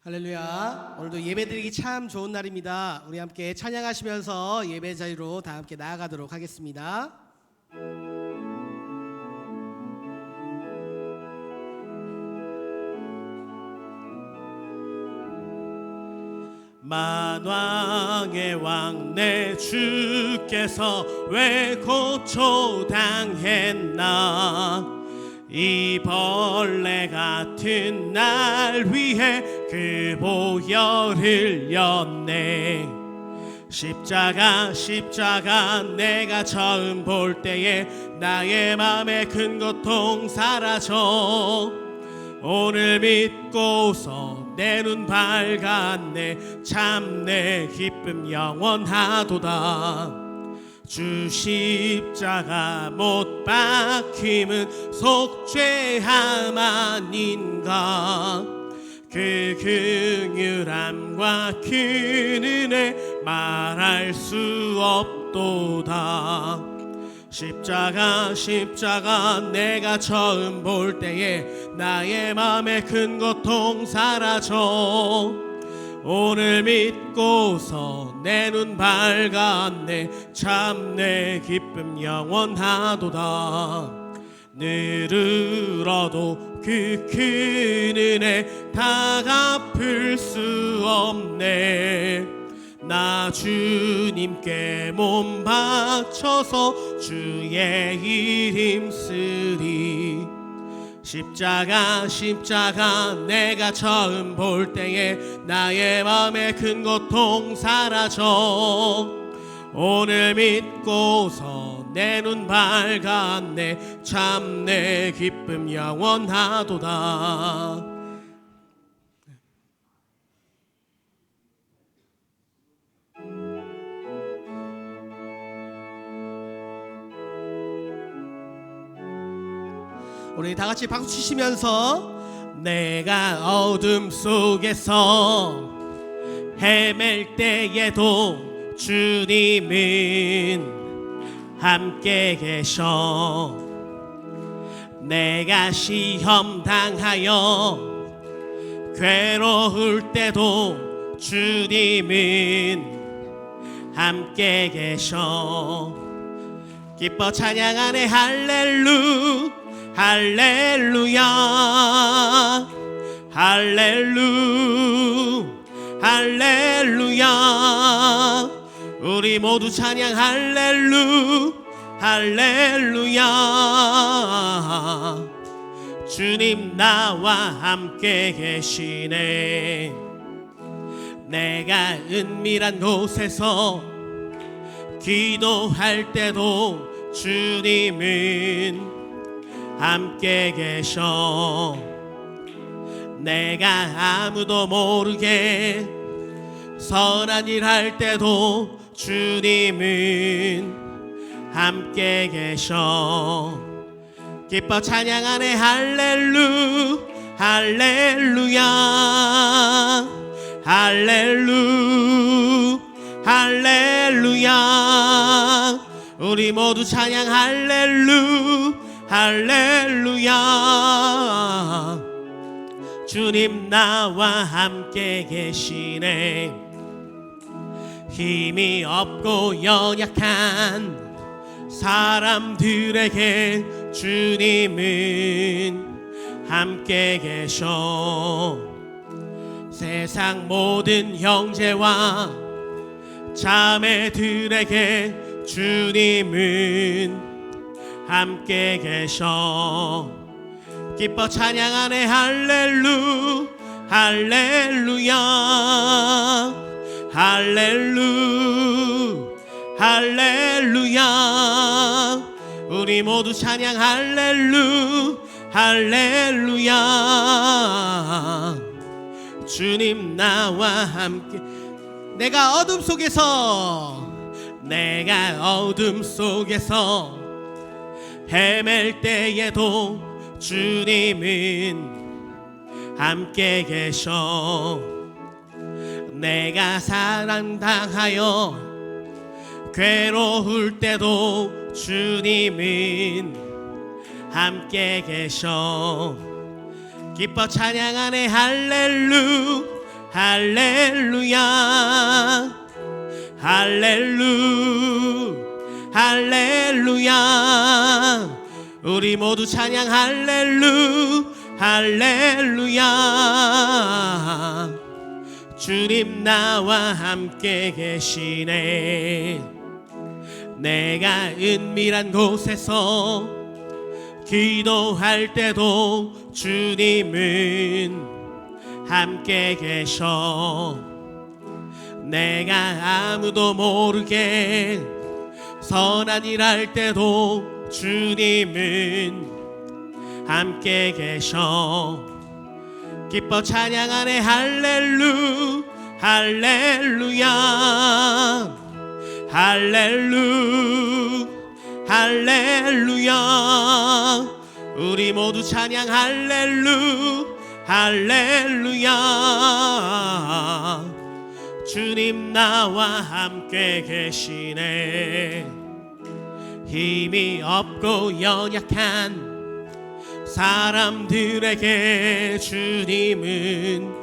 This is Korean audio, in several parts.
할렐루야. 오늘도 예배드리기 참 좋은 날입니다. 우리 함께 찬양하시면서 예배 자리로 다 함께 나아가도록 하겠습니다. 만왕의 왕 내 주께서 왜 고초당했나. 이 벌레 같은 날 위해 그 보혈 흘렸네. 십자가 내가 처음 볼 때에 나의 맘에 큰 고통 사라져. 오늘 믿고서 내 눈 밝았네. 참 내 기쁨 영원하도다. 주 십자가 못 박힘은 속죄함 아닌가. 그 긍휼함과 그 은혜 말할 수 없도다. 십자가 내가 처음 볼 때에 나의 맘에 큰 고통 사라져. 오늘 믿고서 내 눈 밝았네. 참 내 기쁨 영원하도다. 늘으러도 그 큰 은혜 다 갚을 수 없네. 나 주님께 몸 바쳐서 주의 일 힘쓰리. 십자가 내가 처음 볼 때에 나의 맘에 큰 고통 사라져. 오늘 믿고서 내 눈 밝았네. 참 내 기쁨 영원하도다. 우리 다 같이 박수 치시면서 내가 어둠 속에서 헤맬 때에도 주님은 함께 계셔. 내가 시험 당하여 괴로울 때도 주님은 함께 계셔. 기뻐 찬양하네. 할렐루야 할렐루야. 우리 모두 찬양 할렐루야. 주님 나와 함께 계시네. 내가 은밀한 곳에서 기도할 때도 주님은 함께 계셔. 내가 아무도 모르게 선한 일 할 때도 주님은 함께 계셔. 기뻐 찬양하네. 할렐루야. 우리 모두 찬양 할렐루야. 주님 나와 함께 계시네. 힘이 없고 연약한 사람들에게 주님은 함께 계셔. 세상 모든 형제와 자매들에게 주님은 함께 계셔. 기뻐 찬양하네. 할렐루야. 우리 모두 찬양 할렐루야. 주님 나와 함께. 내가 어둠 속에서 헤맬 때에도 주님은 함께 계셔. 내가 사랑당하여 괴로울 때도 주님은 함께 계셔. 기뻐 찬양하네. 할렐루야 할렐루야 우리 모두 찬양 할렐루야 주님 나와 함께 계시네 내가 은밀한 곳에서 기도할 때도 주님은 함께 계셔 내가 아무도 모르게 선한 일 할 때도 주님은 함께 계셔 기뻐 찬양하네 할렐루야 할렐루야 우리 모두 찬양 할렐루야 주님 나와 함께 계시네 힘이 없고 연약한 사람들에게 주님은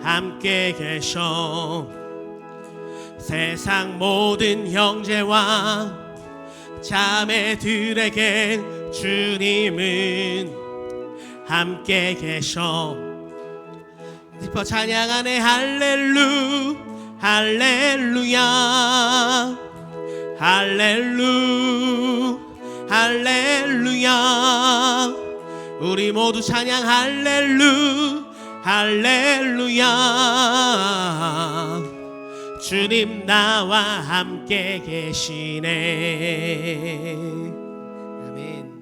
함께 계셔 세상 모든 형제와 자매들에게 주님은 함께 계셔 기뻐 찬양하네 할렐루야 할렐루야 우리 모두 찬양 할렐루야 주님 나와 함께 계시네 아멘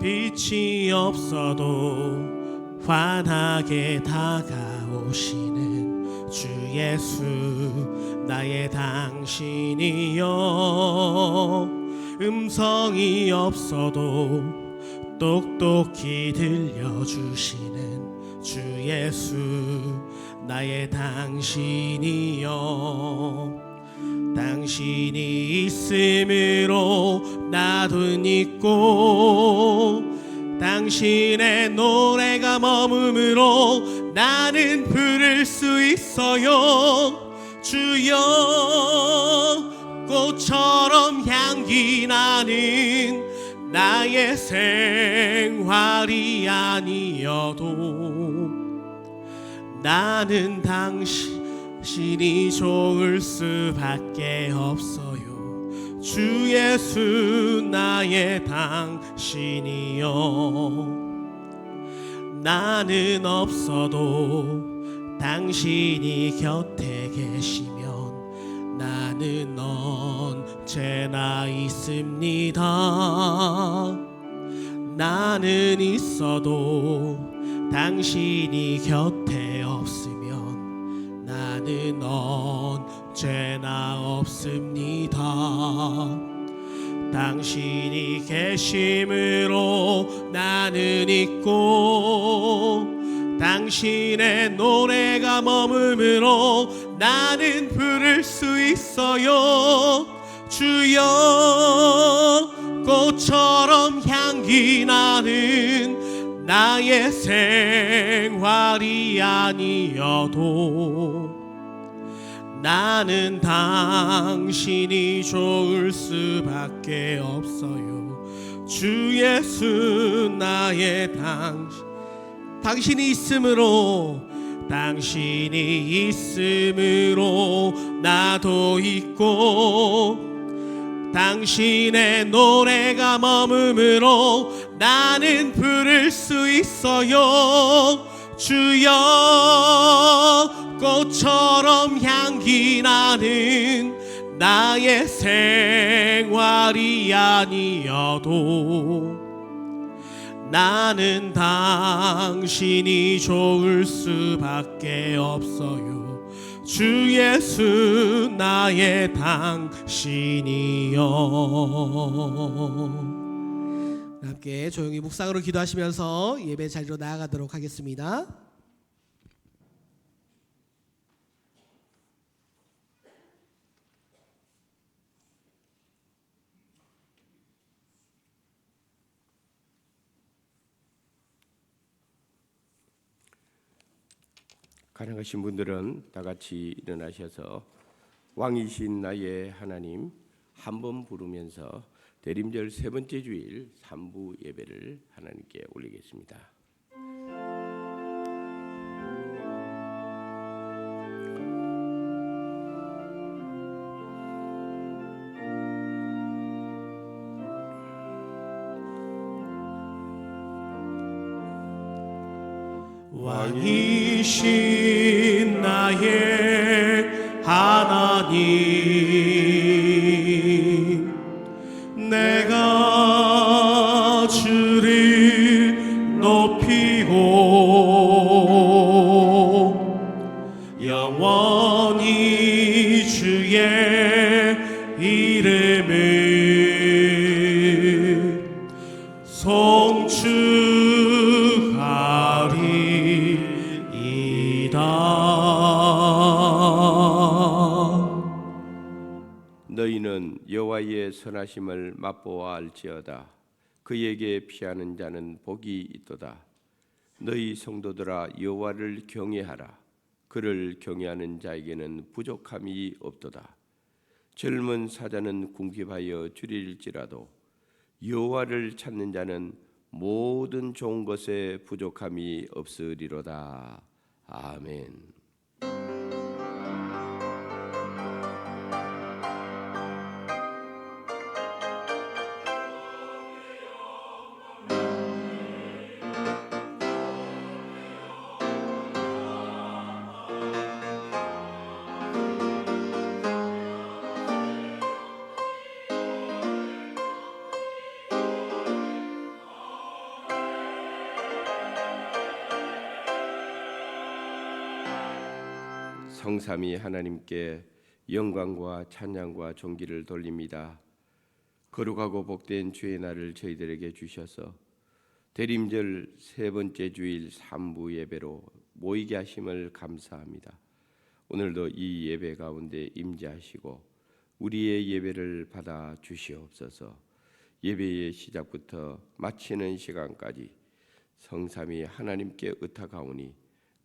빛이 없어도 환하게 다가오시는 주 예수 나의 당신이여 음성이 없어도 똑똑히 들려주시는 주 예수 나의 당신이여 당신이 있음으로 나도 있고 당신의 노래가 머금으로 나는 부를 수 있어요 주여 꽃처럼 향기 나는 나의 생활이 아니어도 나는 당신이 좋을 수밖에 없어요 주 예수 나의 당신이여 나는 없어도 당신이 곁에 계시면 나는 언제나 있습니다 나는 있어도 당신이 곁에 없으면 나는 언제나 없습니다 당신이 계심으로 나는 있고 당신의 노래가 머금으로 나는 부를 수 있어요 주여 꽃처럼 향기 나는 나의 생활이 아니어도 나는 당신이 좋을 수밖에 없어요 주 예수 나의 당신이 있음으로 나도 있고 당신의 노래가 머금으로 나는 부를 수 있어요 주여 꽃처럼 향기 나는 나의 생활이 아니어도 나는 당신이 좋을 수밖에 없어요 주 예수 나의 당신이여 함께 조용히 묵상으로 기도하시면서 예배 자리로 나아가도록 하겠습니다. 가능하신 분들은 다 같이 일어나셔서 왕이신 나의 하나님 한 번 부르면서 대림절 세 번째 주일 3부 예배를 하나님께 올리겠습니다. 왕이신 나의 하나님, 내가 주를 높이고 영원히 주의 이름을 송축하리이다. 너희는 여호와의 선하심을 맛보아 알지어다. 그에게 피하는 자는 복이 있도다. 너희 성도들아 여호와를 경외하라. 그를 경외하는 자에게는 부족함이 없도다. 젊은 사자는 궁핍하여 줄일지라도 여호와를 찾는 자는 모든 좋은 것에 부족함이 없으리로다. 아멘. 성삼위 하나님께 영광과 찬양과 존귀를 돌립니다. 거룩하고 복된 주의 날을 저희들에게 주셔서 대림절 세 번째 주일 3부 예배로 모이게 하심을 감사합니다. 오늘도 이 예배 가운데 임재하시고 우리의 예배를 받아 주시옵소서. 예배의 시작부터 마치는 시간까지 성삼위 하나님께 의탁하오니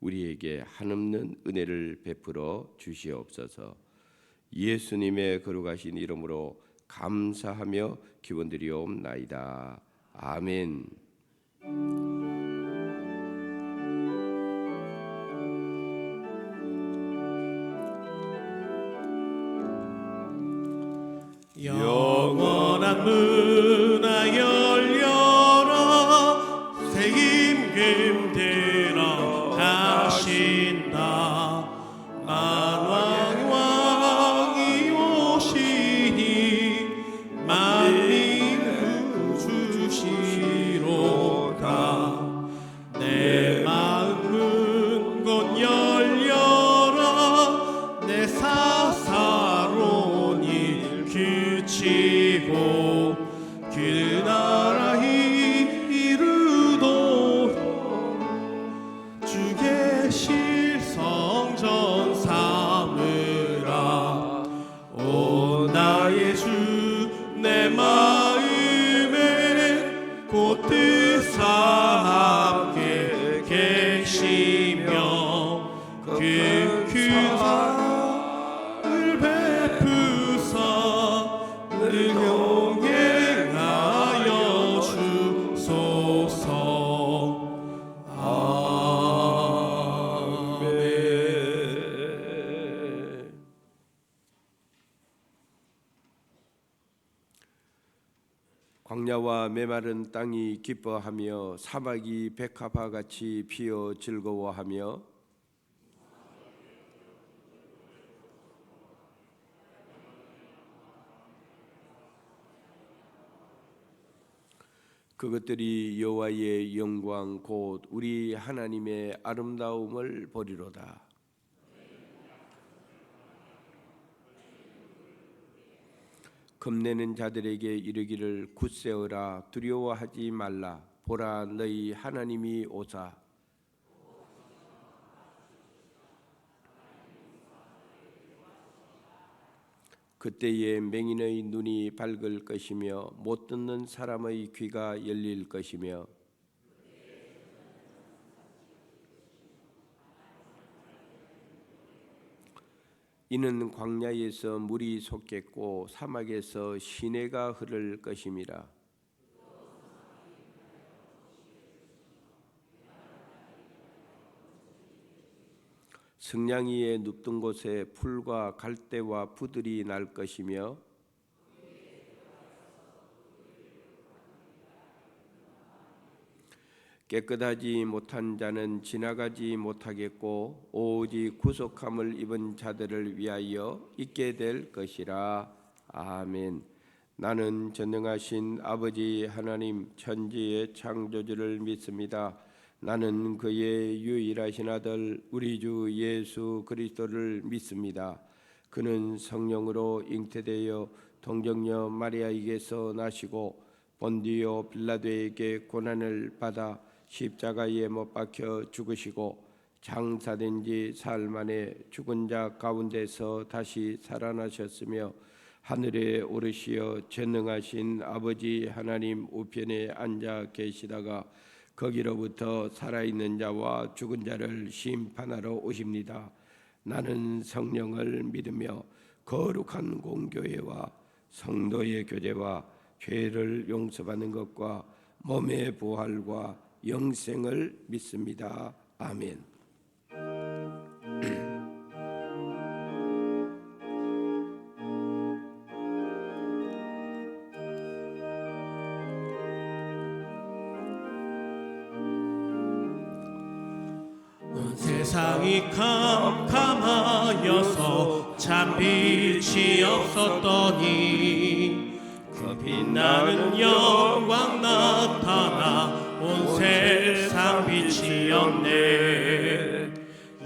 우리에게 한없는 은혜를 베풀어 주시옵소서. 예수님의 거룩하신 이름으로 감사하며 기원드리옵나이다. 아멘. 영원한 문화 열려라. 새 임금 들어 가신다. 만왕왕이 오시니 만민 주시로다. 내 마음은 곧 열려라. 내 사사로운 일 그치고 그 나라 이루도록 주 계실 성전 삼으라. 오 나의 주 내 마음에 곧 뜻사 함께 계시며 그 사랑을 베푸사 늘 용행하여 주소서. 아멘. 광야와 메마른 땅이 기뻐하며 사막이 백합화같이 피어 즐거워하며 그것들이 여호와의 영광 곧 우리 하나님의 아름다움을 보리로다. 겁내는 자들에게 이르기를 굳세어라. 두려워하지 말라. 보라 너희 하나님이 오사. 그때에 맹인의 눈이 밝을 것이며 못 듣는 사람의 귀가 열릴 것이며 이는 광야에서 물이 솟겠고 사막에서 시내가 흐를 것임이라. 승냥이의 눕던 곳에 풀과 갈대와 부들이 날 것이며 깨끗하지 못한 자는 지나가지 못하겠고 오직 구속함을 입은 자들을 위하여 있게 될 것이라. 아멘. 나는 전능하신 아버지 하나님 천지의 창조주를 믿습니다. 나는 그의 유일하신 아들 우리 주 예수 그리스도를 믿습니다. 그는 성령으로 잉태되어 동정녀 마리아에게서 나시고 본디오 빌라도에게 고난을 받아 십자가에 못 박혀 죽으시고 장사된 지 사흘 만에 죽은 자 가운데서 다시 살아나셨으며 하늘에 오르시어 전능하신 아버지 하나님 우편에 앉아 계시다가 거기로부터 살아있는 자와 죽은 자를 심판하러 오십니다. 나는 성령을 믿으며 거룩한 공교회와 성도의 교제와 죄를 용서받는 것과 몸의 부활과 영생을 믿습니다. 아멘. 세상이 캄캄하여서 참 빛이 없었더니 그 빛나는 영광 나타나 온 세상 빛이었네.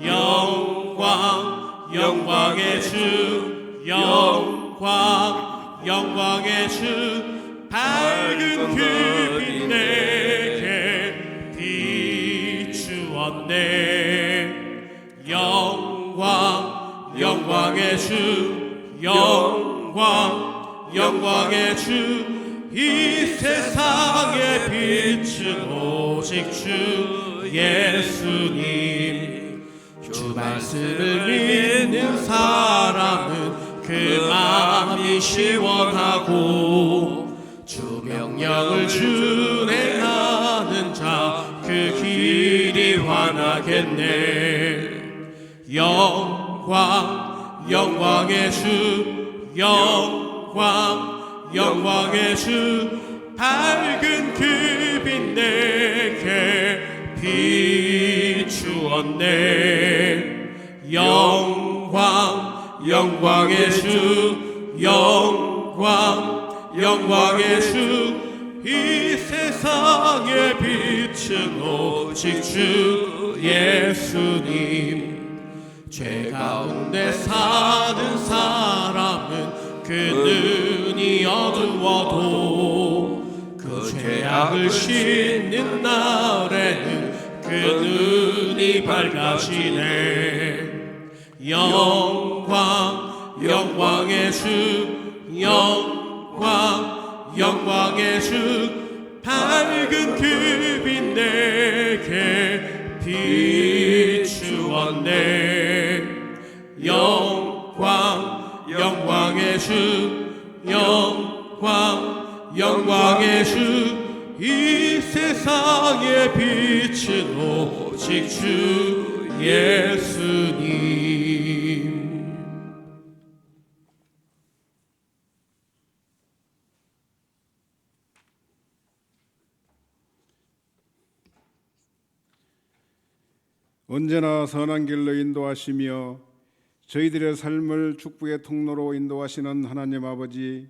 영광 영광의 주 영광 영광의 주 밝은 그 빛 내게 비추었네. 영광 영광의 주 영광 영광의 주 이 세상의 빛은 오직 주 예수님. 주 말씀을 믿는 사람은 그 마음이 시원하고 주 명령을 준행하는 자 그 길이 환하겠네. 영광 영광의 주 영광 영광의 주 밝은 그 빛 내게 비추었네. 영광 영광의 주 영광 영광의 주 이 세상의 빛은 오직 주 예수님. 죄 가운데 사는 사람은 그 눈이 어두워도 그 죄악을 씻는 날에는 그 눈이 밝아지네. 영광 영광의 주 영광 영광의 주 밝은 그 빛 내게 비추었네. 영광 영광의 주 영광 영광의 주 이 세상의 빛은 오직 주 예수님. 언제나 선한 길로 인도하시며 저희들의 삶을 축복의 통로로 인도하시는 하나님 아버지,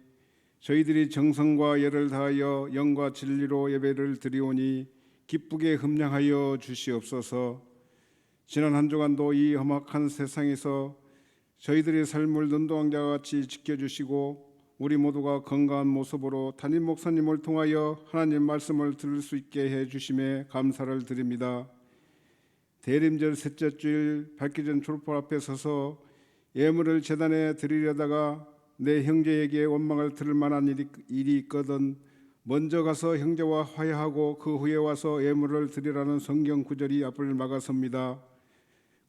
저희들이 정성과 열을 다하여 영과 진리로 예배를 드리오니 기쁘게 흠량하여 주시옵소서. 지난 한 주간도 이 험악한 세상에서 저희들의 삶을 눈동자와 같이 지켜주시고 우리 모두가 건강한 모습으로 담임 목사님을 통하여 하나님 말씀을 들을 수 있게 해주심에 감사를 드립니다. 대림절 셋째 주일 밝기 전 촛불 앞에 서서 예물을 제단에 드리려다가 내 형제에게 원망을 들을 만한 일이 있거든 먼저 가서 형제와 화해하고 그 후에 와서 예물을 드리라는 성경 구절이 앞을 막아섭니다.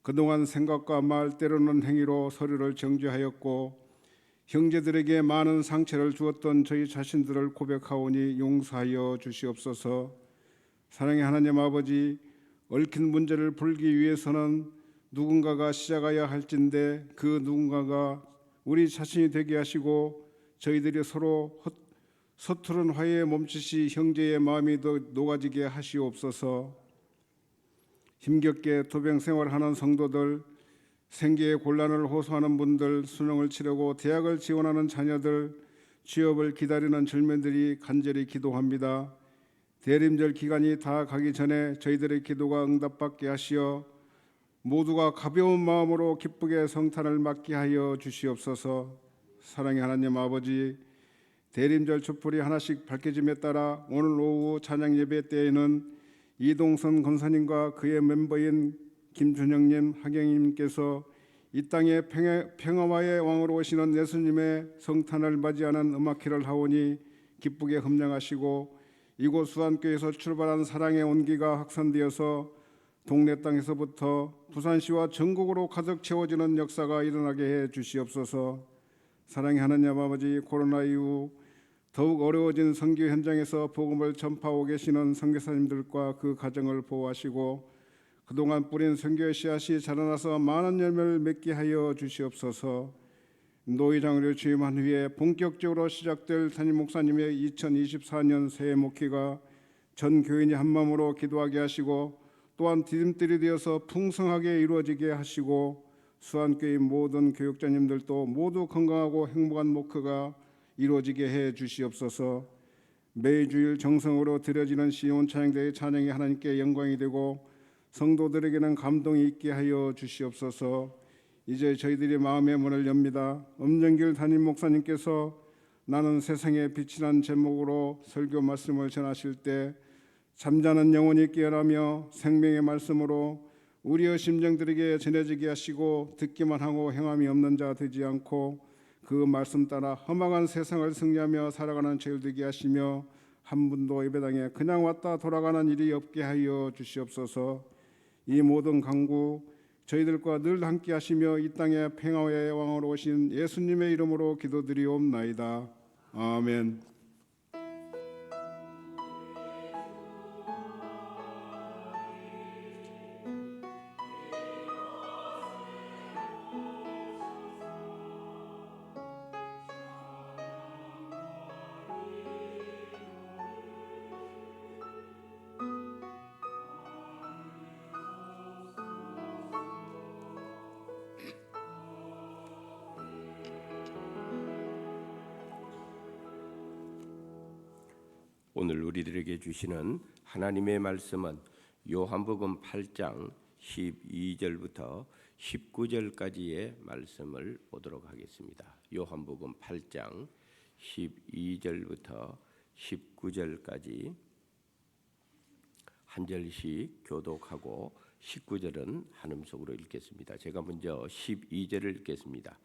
그동안 생각과 말 때로는 행위로 서로를 정죄하였고 형제들에게 많은 상처를 주었던 저희 자신들을 고백하오니 용서하여 주시옵소서. 사랑의 하나님 아버지, 얽힌 문제를 풀기 위해서는 누군가가 시작해야 할진데 그 누군가가 우리 자신이 되게 하시고 저희들이 서로 서투른 화해에 멈추시 형제의 마음이 더 녹아지게 하시옵소서. 힘겹게 도병 생활하는 성도들, 생계의 곤란을 호소하는 분들, 수능을 치르고 대학을 지원하는 자녀들, 취업을 기다리는 젊은이들이 간절히 기도합니다. 대림절 기간이 다 가기 전에 저희들의 기도가 응답받게 하시어 모두가 가벼운 마음으로 기쁘게 성탄을 맞게 하여 주시옵소서. 사랑의 하나님 아버지, 대림절 촛불이 하나씩 밝혀짐에 따라 오늘 오후 찬양 예배 때에는 이동선 권사님과 그의 멤버인 김준영님, 하경님께서 이 땅에 평화의 왕으로 오시는 예수님의 성탄을 맞이하는 음악회를 하오니 기쁘게 헌명하시고 이곳 수안교에서 출발한 사랑의 온기가 확산되어서 동네 땅에서부터 부산시와 전국으로 가득 채워지는 역사가 일어나게 해 주시옵소서. 사랑의 하나님 아버지, 코로나 이후 더욱 어려워진 선교 현장에서 복음을 전파하고 계시는 선교사님들과 그 가정을 보호하시고 그동안 뿌린 선교의 씨앗이 자라나서 많은 열매를 맺게 하여 주시옵소서. 노회장으로 취임한 후에 본격적으로 시작될 담임 목사님의 2024년 새해 목회가 전 교인이 한마음으로 기도하게 하시고 또한 디딤돌이 되어서 풍성하게 이루어지게 하시고 수안교회 모든 교육자님들도 모두 건강하고 행복한 목회가 이루어지게 해 주시옵소서. 매주일 정성으로 드려지는 시온 찬양대의 찬양이 하나님께 영광이 되고 성도들에게는 감동이 있게 하여 주시옵소서. 이제 저희들이 마음의 문을 엽니다. 엄정길 담임 목사님께서 나는 세상의 빛이란 제목으로 설교 말씀을 전하실 때 잠자는 영혼이 깨어나며 생명의 말씀으로 우리의 심정들에게 전해지게 하시고 듣기만 하고 행함이 없는 자 되지 않고 그 말씀 따라 험악한 세상을 승리하며 살아가는 저희들 되게 하시며 한 분도 예배당에 그냥 왔다 돌아가는 일이 없게 하여 주시옵소서. 이 모든 간구 저희들과 늘 함께 하시며 이 땅에 평화의 왕으로 오신 예수님의 이름으로 기도드리옵나이다. 아멘. 오늘 우리들에게 주시는 하나님의 말씀은 요한복음 8장 12절부터 19절까지의 말씀을 보도록 하겠습니다. 요한복음 8장 12절부터 19절까지 한 절씩 교독하고 19절은 한음속으로 읽겠습니다. 제가 먼저 12절을 읽겠습니다.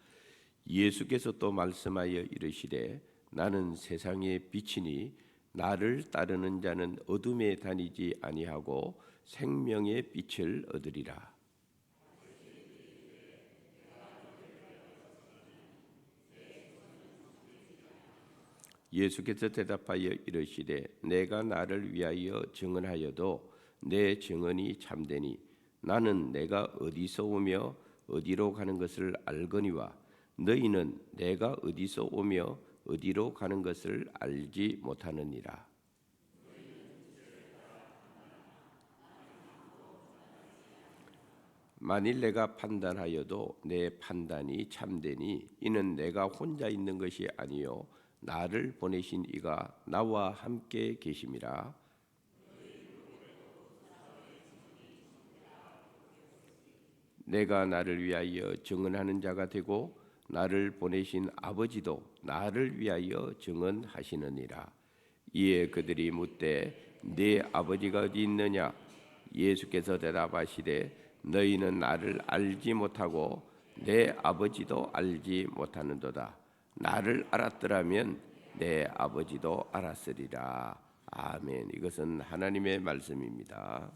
예수께서 또 말씀하여 이르시되 나는 세상의 빛이니 나를 따르는 자는 어둠에 다니지 아니하고 생명의 빛을 얻으리라. 예수께서 대답하여 이르시되 내가 나를 위하여 증언하여도 내 증언이 참되니 나는 내가 어디서 오며 어디로 가는 것을 알거니와 너희는 내가 어디서 오며 어디로 가는 것을 알지 못하느니라. 만일 내가 판단하여도 내 판단이 참되니 이는 내가 혼자 있는 것이 아니요 나를 보내신 이가 나와 함께 계심이라. 내가 나를 위하여 증언하는 자가 되고 나를 보내신 아버지도 나를 위하여 증언하시느니라. 이에 그들이 묻되 네 아버지가 어디 있느냐? 예수께서 대답하시되 너희는 나를 알지 못하고 내 아버지도 알지 못하는도다. 나를 알았더라면 내 아버지도 알았으리라. 아멘. 이것은 하나님의 말씀입니다.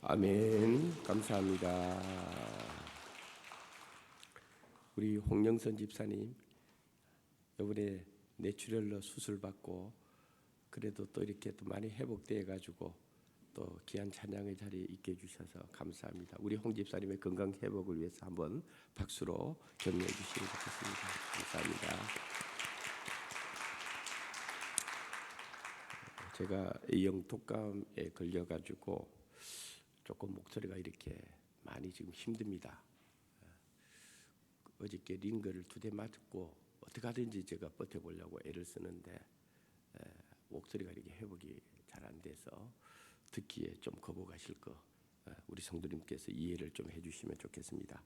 아멘. 감사합니다. 우리 홍영선 집사님 이번에 뇌출혈로 수술 받고 그래도 또 이렇게 또 많이 회복돼 가지고 또 귀한 찬양의 자리에 있게 해주셔서 감사합니다. 우리 홍 집사님의 건강 회복을 위해서 한번 박수로 격려해 주시면 좋겠습니다. 감사합니다. 제가 A형 독감에 걸려가지고 조금 목소리가 이렇게 많이 지금 힘듭니다. 어저께 링거를 2대 맞고 어떻게 하든지 제가 버텨보려고 애를 쓰는데 목소리가 이렇게 회복이 잘 안 돼서 듣기에 좀 거부가실 거 우리 성도님께서 이해를 좀 해주시면 좋겠습니다.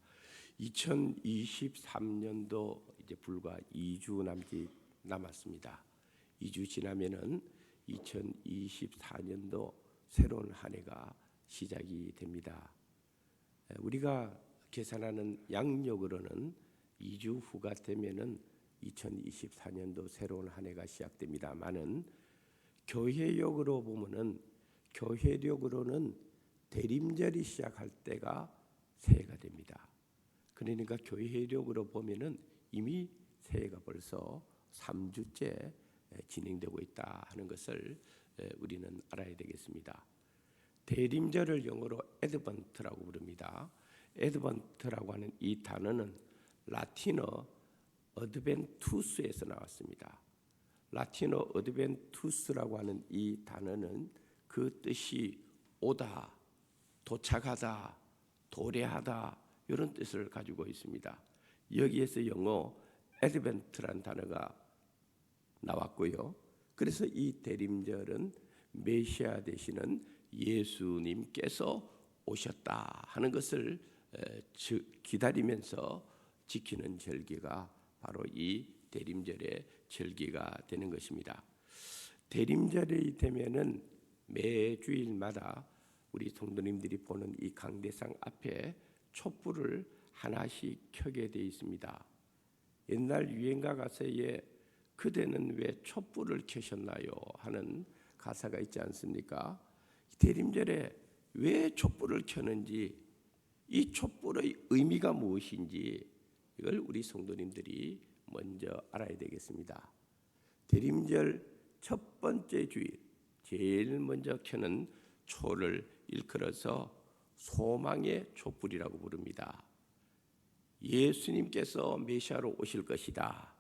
2023년도 이제 불과 2주 남았습니다. 2주 지나면은 2024년도 새로운 한 해가 시작이 됩니다. 우리가 계산하는 양력으로는 2주 후가 되면은 2024년도 새로운 한 해가 시작됩니다만은 교회력으로 보면은 교회력으로는 대림절이 시작할 때가 새해가 됩니다. 그러니까 교회력으로 보면은 이미 새해가 벌써 3주째 진행되고 있다 하는 것을 우리는 알아야 되겠습니다. 대림절을 영어로 애드번트라고 부릅니다. 애드번트라고 하는 이 단어는 라틴어 어드벤투스에서 나왔습니다. 라틴어 어드벤투스라고 하는 이 단어는 그 뜻이 오다, 도착하다, 도래하다 이런 뜻을 가지고 있습니다. 여기에서 영어 애드벤트라는 단어가 나왔고요. 그래서 이 대림절은 메시아 되시는 예수님께서 오셨다 하는 것을 기다리면서 지키는 절기가 바로 이 대림절의 절기가 되는 것입니다. 대림절이 되면은 매주일마다 우리 성도님들이 보는 이 강대상 앞에 촛불을 하나씩 켜게 되어 있습니다. 옛날 유행가 가사에 그대는 왜 촛불을 켜셨나요? 하는 가사가 있지 않습니까? 대림절에 왜 촛불을 켜는지, 이 촛불의 의미가 무엇인지 이걸 우리 성도님들이 먼저 알아야 되겠습니다. 대림절 첫 번째 주일 제일 먼저 켜는 초를 일컬어서 소망의 촛불이라고 부릅니다. 예수님께서 메시아로 오실 것이다.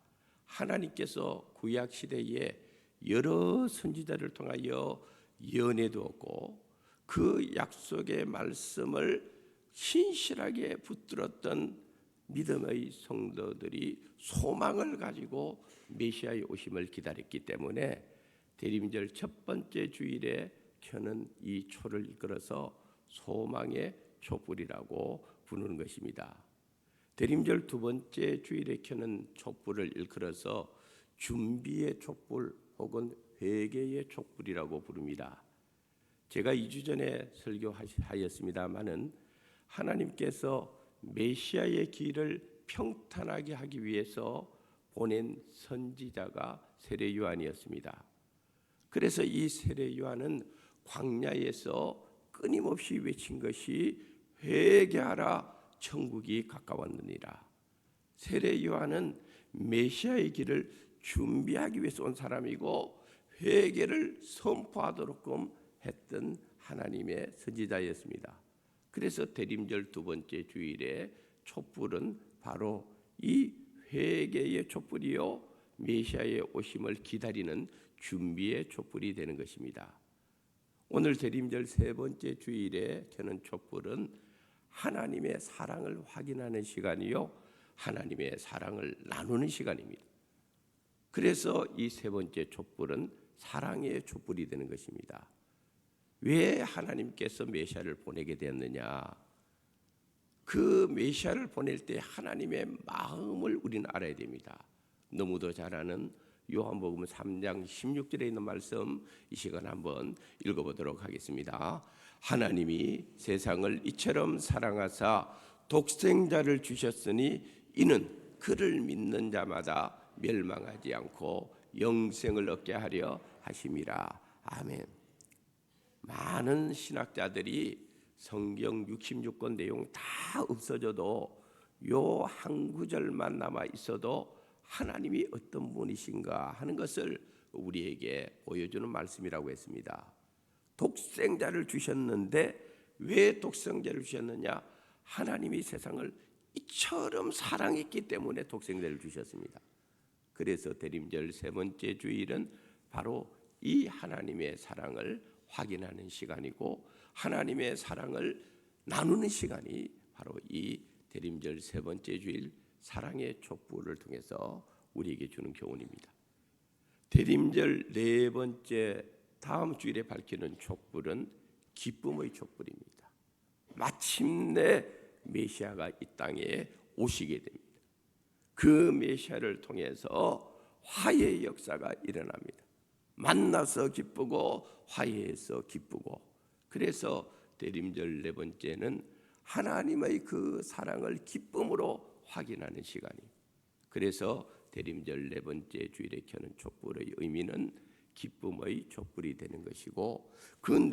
하나님께서 구약 시대에 여러 선지자를 통하여 예언해두었고 그 약속의 말씀을 신실하게 붙들었던 믿음의 성도들이 소망을 가지고 메시아의 오심을 기다렸기 때문에 대림절 첫 번째 주일에 켜는 이 초를 이끌어서 소망의 촛불이라고 부르는 것입니다. 대림절 두 번째 주일에 켜는 촛불을 일컬어서 준비의 촛불 혹은 회개의 촛불이라고 부릅니다. 제가 2주 전에 설교하였습니다마는 하나님께서 메시아의 길을 평탄하게 하기 위해서 보낸 선지자가 세례 요한이었습니다. 그래서 이 세례 요한은 광야에서 끊임없이 외친 것이 회개하라 천국이 가까웠느니라. 세례 요한은 메시아의 길을 준비하기 위해서 온 사람이고 회개를 선포하도록끔 했던 하나님의 선지자였습니다. 그래서 대림절 두 번째 주일에 촛불은 바로 이 회개의 촛불이요 메시아의 오심을 기다리는 준비의 촛불이 되는 것입니다. 오늘 대림절 세 번째 주일에 켜는 촛불은 하나님의 사랑을 확인하는 시간이요 하나님의 사랑을 나누는 시간입니다. 그래서 이 세 번째 촛불은 사랑의 촛불이 되는 것입니다. 왜 하나님께서 메시아를 보내게 되었느냐? 그 메시아를 보낼 때 하나님의 마음을 우리는 알아야 됩니다. 너무도 잘 아는 요한복음 3장 16절에 있는 말씀 이 시간 한번 읽어보도록 하겠습니다. 하나님이 세상을 이처럼 사랑하사 독생자를 주셨으니 이는 그를 믿는 자마다 멸망하지 않고 영생을 얻게 하려 하심이라. 아멘. 많은 신학자들이 성경 66권 내용 다 없어져도 요 한 구절만 남아 있어도 하나님이 어떤 분이신가 하는 것을 우리에게 보여주는 말씀이라고 했습니다. 독생자를 주셨는데 왜 독생자를 주셨느냐? 하나님이 세상을 이처럼 사랑했기 때문에 독생자를 주셨습니다. 그래서 대림절 세 번째 주일은 바로 이 하나님의 사랑을 확인하는 시간이고 하나님의 사랑을 나누는 시간이 바로 이 대림절 세 번째 주일 사랑의 촛불을 통해서 우리에게 주는 교훈입니다. 대림절 네 번째 다음 주일에 밝히는 촛불은 기쁨의 촛불입니다. 마침내 메시아가 이 땅에 오시게 됩니다. 그 메시아를 통해서 화해의 역사가 일어납니다. 만나서 기쁘고 화해해서 기쁘고, 그래서 대림절 네 번째는 하나님의 그 사랑을 기쁨으로 확인하는 시간이에요. 그래서 대림절 네 번째 주일에 켜는 촛불의 의미는 기쁨의 촛불이 되는 것이고, 그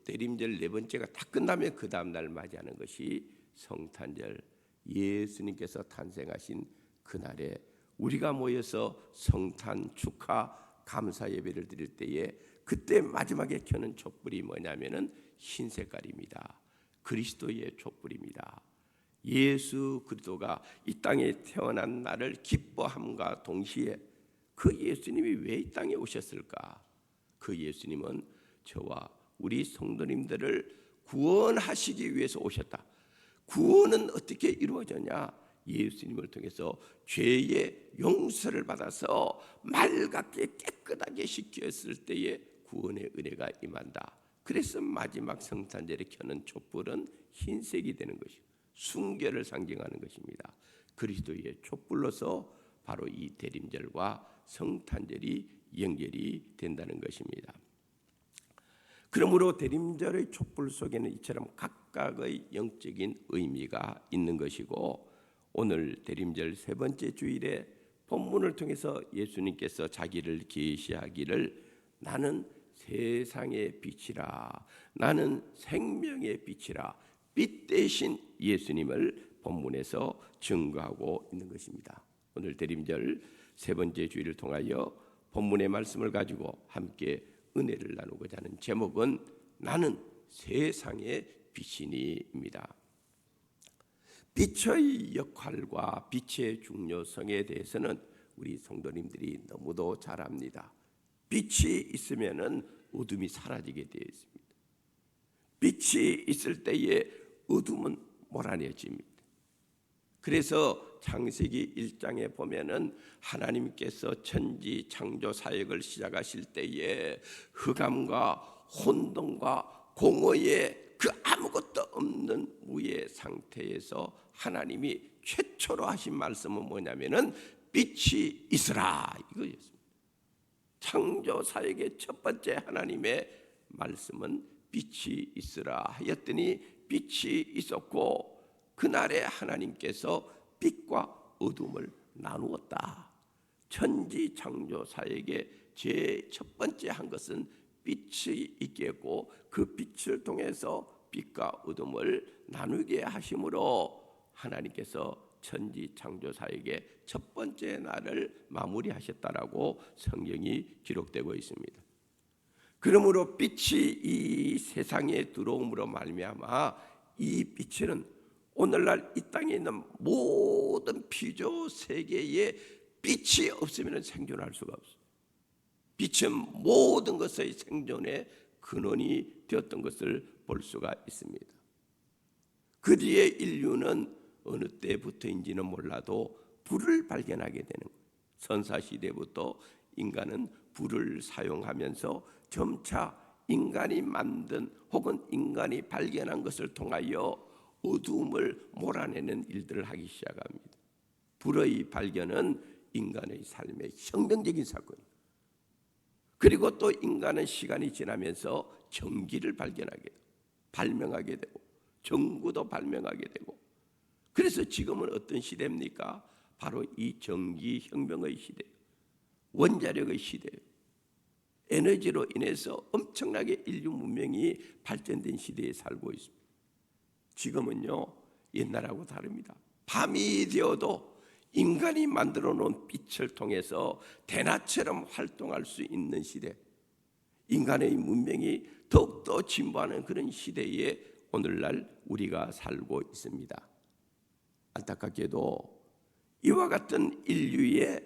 대림절 네 번째가 다 끝나면 그 다음 날 맞이하는 것이 성탄절, 예수님께서 탄생하신 그날에 우리가 모여서 성탄 축하 감사 예배를 드릴 때에 그때 마지막에 켜는 촛불이 뭐냐면은 흰 색깔입니다. 그리스도의 촛불입니다. 예수 그리스도가 이 땅에 태어난 날을 기뻐함과 동시에 그 예수님이 왜 이 땅에 오셨을까? 그 예수님은 저와 우리 성도님들을 구원하시기 위해서 오셨다. 구원은 어떻게 이루어졌냐? 예수님을 통해서 죄의 용서를 받아서 맑게 깨끗하게 씻겼을 때에 구원의 은혜가 임한다. 그래서 마지막 성탄절에 켜는 촛불은 흰색이 되는 것이요, 순결을 상징하는 것입니다. 그리스도의 촛불로서 바로 이 대림절과 성탄절이 연결이 된다는 것입니다. 그러므로 대림절의 촛불 속에는 이처럼 각각의 영적인 의미가 있는 것이고, 오늘 대림절 세 번째 주일에 본문을 통해서 예수님께서 자기를 계시하기를 나는 세상의 빛이라, 나는 생명의 빛이라, 빛 대신 예수님을 본문에서 증거하고 있는 것입니다. 오늘 대림절 세 번째 주일을 통하여 본문의 말씀을 가지고 함께 은혜를 나누고자 하는 제목은 나는 세상의 빛이니입니다. 빛의 역할과 빛의 중요성에 대해서는 우리 성도님들이 너무도 잘 압니다. 빛이 있으면은 어둠이 사라지게 되어 있습니다. 빛이 있을 때에 어둠은 몰아내집니다. 그래서 창세기 1장에 보면은 하나님께서 천지 창조 사역을 시작하실 때에 흑암과 혼돈과 공허의 그 아무것도 없는 무의 상태에서 하나님이 최초로 하신 말씀은 뭐냐면은 빛이 있으라 이거였습니다. 창조 사역의 첫 번째 하나님의 말씀은 빛이 있으라 하였더니 빛이 있었고, 그날에 하나님께서 빛과 어둠을 나누었다. 천지 창조 사역의 제일 첫 번째 한 것은 빛이 있게 했고, 그 빛을 통해서 빛과 어둠을 나누게 하심으로 하나님께서 천지 창조 사역의 첫 번째 날을 마무리하셨다라고 성경이 기록되고 있습니다. 그러므로 빛이 이 세상에 들어옴으로 말미암아 이 빛은 오늘날 이 땅에 있는 모든 피조 세계에 빛이 없으면 생존할 수가 없어요. 빛은 모든 것의 생존의 근원이 되었던 것을 볼 수가 있습니다. 그 뒤에 인류는 어느 때부터인지는 몰라도 불을 발견하게 되는 거예요. 선사시대부터 인간은 불을 사용하면서 점차 인간이 만든 혹은 인간이 발견한 것을 통하여 어두움을 몰아내는 일들을 하기 시작합니다. 불의 발견은 인간의 삶의 혁명적인 사건이에요. 그리고 또 인간은 시간이 지나면서 전기를 발명하게 되고 전구도 발명하게 되고, 그래서 지금은 어떤 시대입니까? 바로 이 전기혁명의 시대예요. 원자력의 시대예요. 에너지로 인해서 엄청나게 인류 문명이 발전된 시대에 살고 있습니다. 지금은요 옛날하고 다릅니다. 밤이 되어도 인간이 만들어 놓은 빛을 통해서 대낮처럼 활동할 수 있는 시대, 인간의 문명이 더욱더 진보하는 그런 시대에 오늘날 우리가 살고 있습니다. 안타깝게도 이와 같은 인류의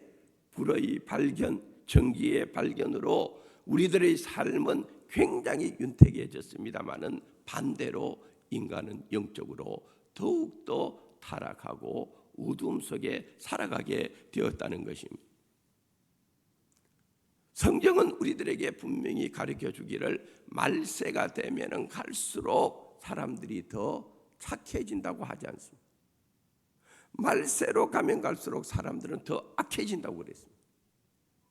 불의 발견, 전기의 발견으로 우리들의 삶은 굉장히 윤택해졌습니다마는 반대로 인간은 영적으로 더욱더 타락하고 어두움 속에 살아가게 되었다는 것입니다. 성경은 우리들에게 분명히 가르쳐 주기를 말세가 되면 갈수록 사람들이 더 착해진다고 하지 않습니다. 말세로 가면 갈수록 사람들은 더 악해진다고 그랬습니다.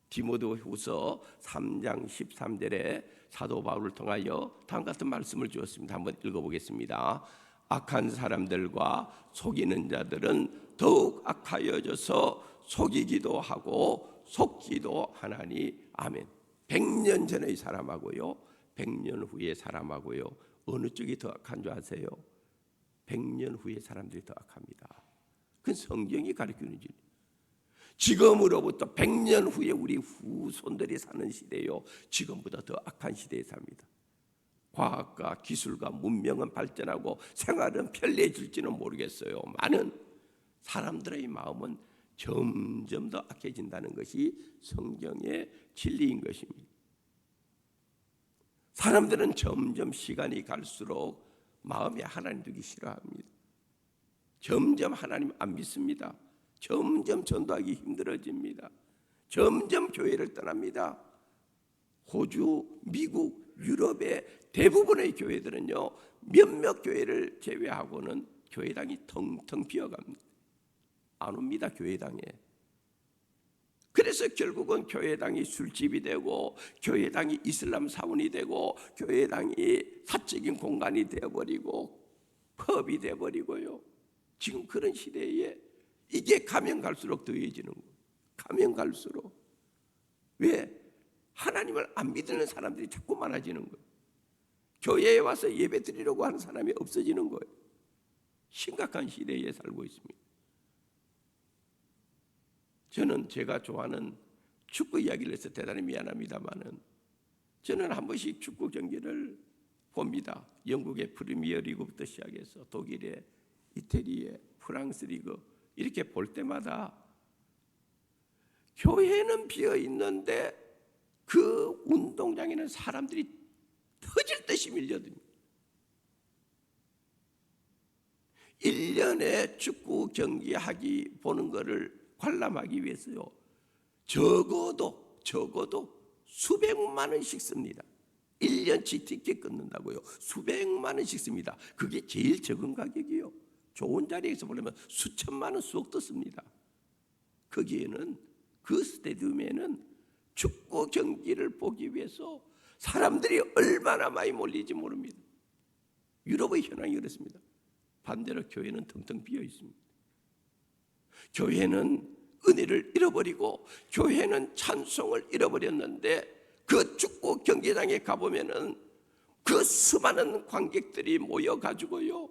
디모데후서 3장 13절에 사도 바울을 통하여 다음 같은 말씀을 주었습니다. 한번 읽어보겠습니다. 악한 사람들과 속이는 자들은 더욱 악하여져서 속이기도 하고 속기도 하나니 아멘. 100년 전의 사람하고요 100년 후의 사람하고요 어느 쪽이 더 악한 줄 아세요? 100년 후의 사람들이 더 악합니다. 그건 성경이 가르치는 일. 지금으로부터 100년 후에 우리 후손들이 사는 시대요 지금보다 더 악한 시대에 삽니다. 과학과 기술과 문명은 발전하고 생활은 편리해질지는 모르겠어요. 많은 사람들의 마음은 점점 더 악해진다는 것이 성경의 진리인 것입니다. 사람들은 점점 시간이 갈수록 마음에 하나님 두기 싫어합니다. 점점 하나님 안 믿습니다. 점점 전도하기 힘들어집니다. 점점 교회를 떠납니다. 호주, 미국, 유럽의 대부분의 교회들은요 몇몇 교회를 제외하고는 교회당이 텅텅 비어갑니다. 안 옵니다. 교회당에. 그래서 결국은 교회당이 술집이 되고 교회당이 이슬람 사원이 되고 교회당이 사적인 공간이 되어버리고 펍이 되어버리고요. 지금 그런 시대에 이게 가면 갈수록 더해지는 거예요. 가면 갈수록. 왜? 하나님을 안 믿는 사람들이 자꾸 많아지는 거예요. 교회에 와서 예배 드리려고 하는 사람이 없어지는 거예요. 심각한 시대에 살고 있습니다. 저는 제가 좋아하는 축구 이야기를 해서 대단히 미안합니다만은 저는 한 번씩 축구 경기를 봅니다. 영국의 프리미어 리그부터 시작해서 독일의 이태리의 프랑스 리그 이렇게 볼 때마다 교회는 비어 있는데 그 운동장에는 사람들이 터질 듯이 밀려듭니다. 1년에 축구 경기 보는 거를 관람하기 위해서요 적어도 수백만 원씩 씁니다. 1년치 티켓 끊는다고요 수백만 원씩 씁니다. 그게 제일 적은 가격이요. 좋은 자리에서 보려면 수천만 원 수억도 씁니다. 거기에는 그 스테디움에는 축구 경기를 보기 위해서 사람들이 얼마나 많이 몰리지 모릅니다. 유럽의 현황이 그렇습니다. 반대로 교회는 텅텅 비어 있습니다. 교회는 은혜를 잃어버리고 교회는 찬송을 잃어버렸는데 그 축구 경기장에 가보면은 그 수많은 관객들이 모여가지고요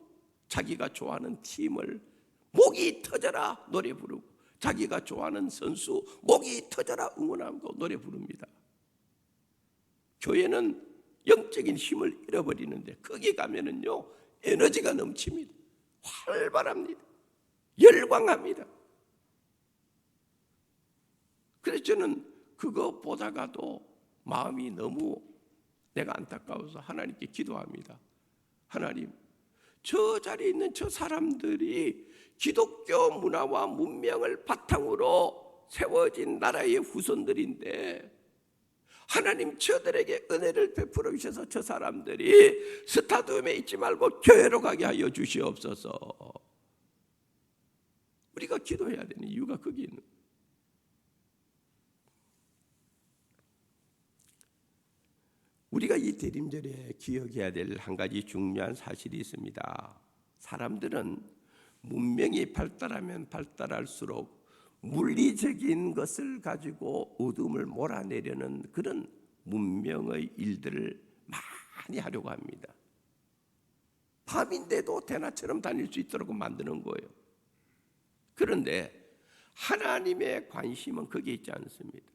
자기가 좋아하는 팀을 목이 터져라 노래 부르고 자기가 좋아하는 선수 목이 터져라 응원하고 노래 부릅니다. 교회는 영적인 힘을 잃어버리는데 거기 가면은요 에너지가 넘칩니다. 활발합니다. 열광합니다. 그래서 저는 그거 보다가도 마음이 너무 내가 안타까워서 하나님께 기도합니다. 하나님, 저 자리에 있는 저 사람들이 기독교 문화와 문명을 바탕으로 세워진 나라의 후손들인데 하나님 저들에게 은혜를 베풀어 주셔서 저 사람들이 스타디움에 있지 말고 교회로 가게 하여 주시옵소서. 우리가 기도해야 되는 이유가 거기 있는 거예요. 우리가 이 대림절에 기억해야 될 한 가지 중요한 사실이 있습니다. 사람들은 문명이 발달하면 발달할수록 물리적인 것을 가지고 어둠을 몰아내려는 그런 문명의 일들을 많이 하려고 합니다. 밤인데도 대낮처럼 다닐 수 있도록 만드는 거예요. 그런데 하나님의 관심은 거기에 있지 않습니다.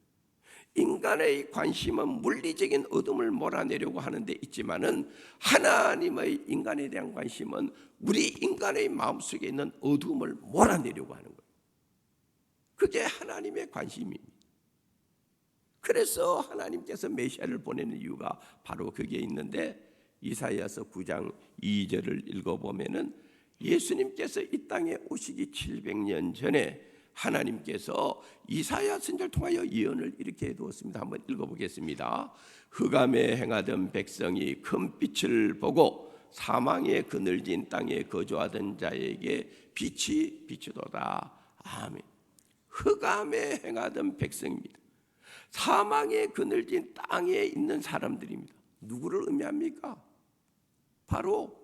인간의 관심은 물리적인 어둠을 몰아내려고 하는 데 있지만은 하나님의 인간에 대한 관심은 우리 인간의 마음속에 있는 어둠을 몰아내려고 하는 거예요. 그게 하나님의 관심입니다. 그래서 하나님께서 메시아를 보내는 이유가 바로 거기에 있는데, 이사야서 9장 2절을 읽어보면은 예수님께서 이 땅에 오시기 700년 전에 하나님께서 이사야 선지자를 통하여 예언을 이렇게 해두었습니다. 한번 읽어보겠습니다. 흑암에 행하던 백성이 큰 빛을 보고 사망의 그늘진 땅에 거주하던 자에게 빛이 비추도다. 아멘. 흑암에 행하던 백성입니다. 사망의 그늘진 땅에 있는 사람들입니다. 누구를 의미합니까? 바로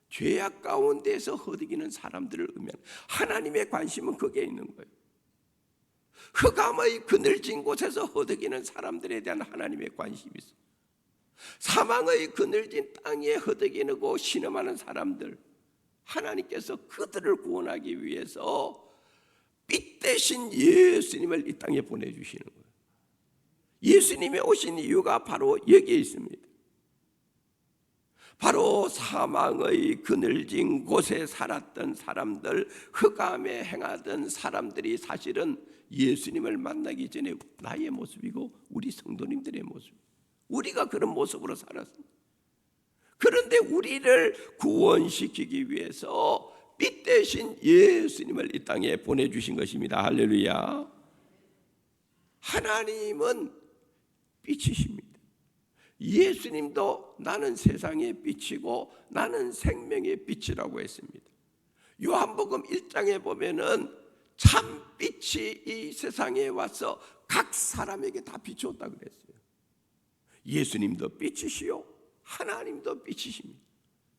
죄악 가운데서 허덕이는 사람들을 의미합니다. 하나님의 관심은 거기에 있는 거예요. 흑암의 그늘진 곳에서 허덕이는 사람들에 대한 하나님의 관심이 있어요. 사망의 그늘진 땅에 허덕이고 신음하는 사람들, 하나님께서 그들을 구원하기 위해서 빛 대신 예수님을 이 땅에 보내주시는 거예요. 예수님이 오신 이유가 바로 여기에 있습니다. 바로 사망의 그늘진 곳에 살았던 사람들, 흑암에 행하던 사람들이 사실은 예수님을 만나기 전에 나의 모습이고 우리 성도님들의 모습, 우리가 그런 모습으로 살았습니다. 그런데 우리를 구원시키기 위해서 빛 대신 예수님을 이 땅에 보내주신 것입니다. 할렐루야. 하나님은 빛이십니다. 예수님도 나는 세상의 빛이고 나는 생명의 빛이라고 했습니다. 요한복음 1장에 보면은 참 빛이 이 세상에 와서 각 사람에게 다 비추었다 그랬어요. 예수님도 빛이시요 하나님도 빛이십니다.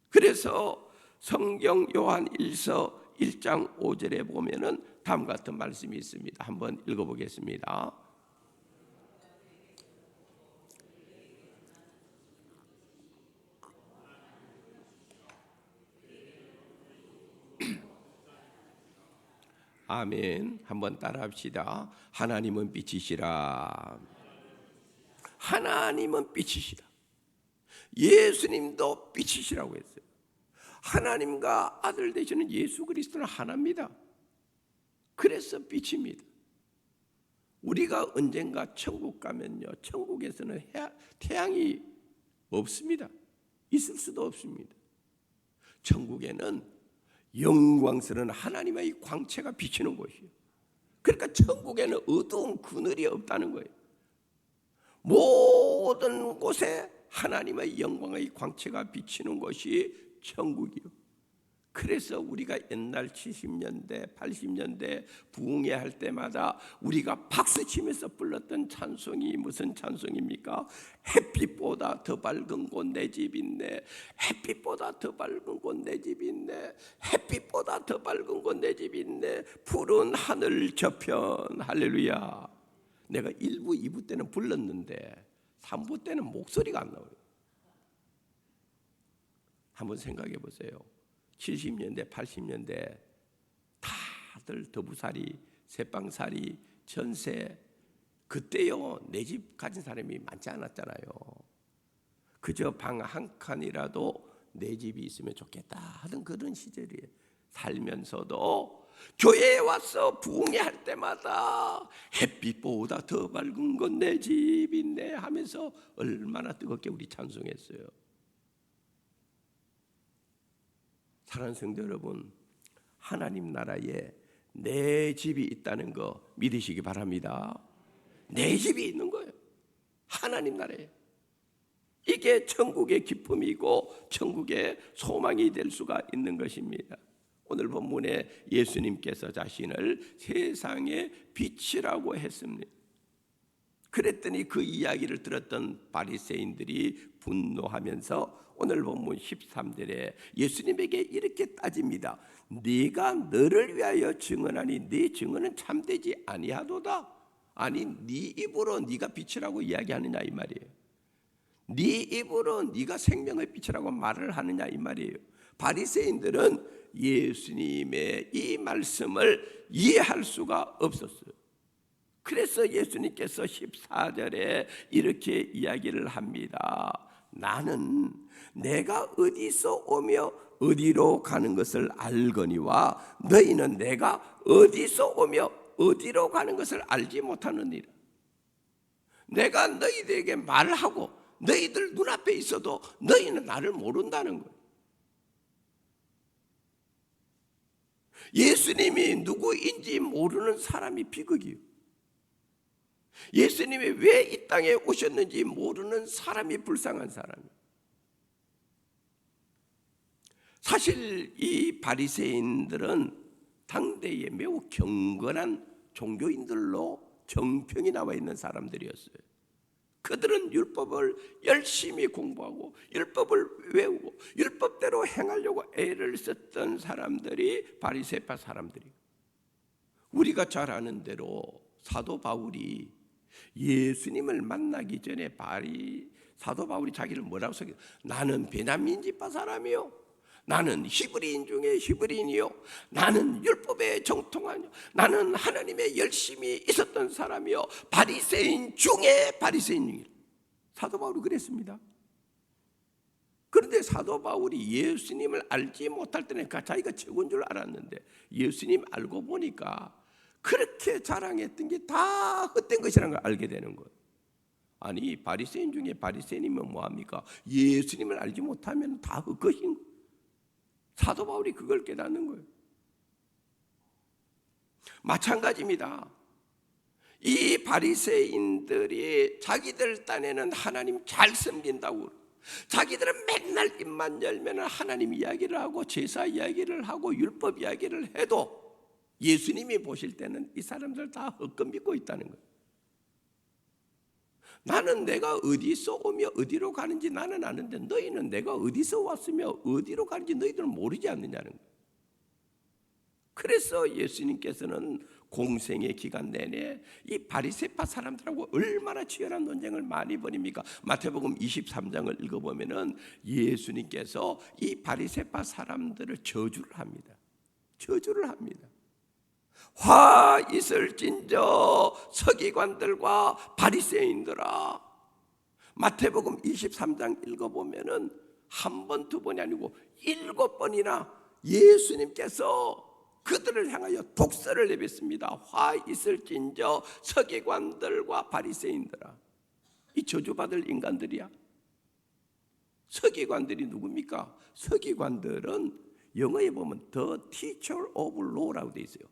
그래서 성경 요한 1서 1장 5절에 보면은 다음과 같은 말씀이 있습니다. 한번 읽어보겠습니다. 아멘. 한번 따라합시다. 하나님은 빛이시라. 하나님은 빛이시라. 예수님도 빛이시라고 했어요. 하나님과 아들 되시는 예수 그리스도는 하나입니다. 그래서 빛입니다. 우리가 언젠가 천국 가면요, 천국에서는 태양이 없습니다. 있을 수도 없습니다. 천국에는 영광스러운 하나님의 광채가 비치는 곳이에요. 그러니까 천국에는 어두운 그늘이 없다는 거예요. 모든 곳에 하나님의 영광의 광채가 비치는 것이 천국이요. 그래서 우리가 옛날 70년대, 80년대 부흥회 할 때마다 우리가 박수치면서 불렀던 찬송이 무슨 찬송입니까? 햇빛보다 더 밝은 곳 내 집 있네. 햇빛보다 더 밝은 곳 내 집 있네. 햇빛보다 더 밝은 곳 내 집 있네. 푸른 하늘 저편. 할렐루야. 내가 1부, 2부 때는 불렀는데 3부 때는 목소리가 안 나와요. 한번 생각해 보세요. 70년대, 80년대 다들 더부살이, 새빵살이, 전세, 그때요 내 집 가진 사람이 많지 않았잖아요. 그저 방 한 칸이라도 내 집이 있으면 좋겠다 하던 그런 시절이에요. 살면서도 교회에 와서 부흥회 할 때마다 햇빛보다 더 밝은 건 내 집 있네 하면서 얼마나 뜨겁게 우리 찬송했어요. 사랑하는 성도 여러분, 하나님 나라에 내 집이 있다는 거 믿으시기 바랍니다. 내 집이 있는 거예요. 하나님 나라에. 이게 천국의 기쁨이고 천국의 소망이 될 수가 있는 것입니다. 오늘 본문에 예수님께서 자신을 세상의 빛이라고 했습니다. 그랬더니 그 이야기를 들었던 바리새인들이 분노하면서 오늘 본문 13절에 예수님에게 이렇게 따집니다. 네가 너를 위하여 증언하니 네 증언은 참되지 아니하도다. 아니 네 입으로 네가 빛이라고 이야기하느냐 이 말이에요. 네 입으로 네가 생명의 빛이라고 말을 하느냐 이 말이에요. 바리새인들은 예수님의 이 말씀을 이해할 수가 없었어요. 그래서 예수님께서 14절에 이렇게 이야기를 합니다. 나는 내가 어디서 오며 어디로 가는 것을 알거니와 너희는 내가 어디서 오며 어디로 가는 것을 알지 못하느니라. 내가 너희들에게 말하고 너희들 눈앞에 있어도 너희는 나를 모른다는 거예요. 예수님이 누구인지 모르는 사람이 비극이에요. 예수님이 왜 이 땅에 오셨는지 모르는 사람이 불쌍한 사람이에요. 사실 이 바리새인들은 당대에 매우 경건한 종교인들로 정평이 나와 있는 사람들이었어요. 그들은 율법을 열심히 공부하고 율법을 외우고 율법대로 행하려고 애를 썼던 사람들이 바리새파 사람들이에요. 우리가 잘 아는 대로 사도 바울이 예수님을 만나기 전에 사도 바울이 자기를 뭐라고 속여? 나는 베냐민 지파 사람이요, 나는 히브리인 중에 히브리인이요, 나는 율법에 정통하며 나는 하나님의 열심히 있었던 사람이요, 바리새인 중에 바리새인이요. 사도 바울이 그랬습니다. 그런데 사도 바울이 예수님을 알지 못할 때는 자기가 최고인 줄 알았는데 예수님 알고 보니까 그렇게 자랑했던 게 다 헛된 것이라는 걸 알게 되는 거예요. 아니, 바리새인 중에 바리새인이면 뭐합니까? 예수님을 알지 못하면 다 헛것인 거예요. 사도 바울이 그걸 깨닫는 거예요. 마찬가지입니다. 이 바리새인들이 자기들 딴에는 하나님 잘 섬긴다고, 자기들은 맨날 입만 열면 하나님 이야기를 하고 제사 이야기를 하고 율법 이야기를 해도 예수님이 보실 때는 이 사람들 다 헛것 믿고 있다는 거예요. 나는 내가 어디서 오며 어디로 가는지 나는 아는데 너희는 내가 어디서 왔으며 어디로 가는지 너희들은 모르지 않느냐는 거예요. 그래서 예수님께서는 공생의 기간 내내 이 바리새파 사람들하고 얼마나 치열한 논쟁을 많이 벌입니까? 마태복음 23장을 읽어보면은 예수님께서 이 바리새파 사람들을 저주를 합니다. 저주를 합니다. 화 있을진저 서기관들과 바리새인들아. 마태복음 23장 읽어보면은 한 번, 두 번이 아니고 7번이나 예수님께서 그들을 향하여 독설을 내뱉습니다. 화 있을진저 서기관들과 바리새인들아. 이 저주받을 인간들이야. 서기관들이 누굽니까? 서기관들은 영어에 보면 The Teacher of Law라고 돼 있어요.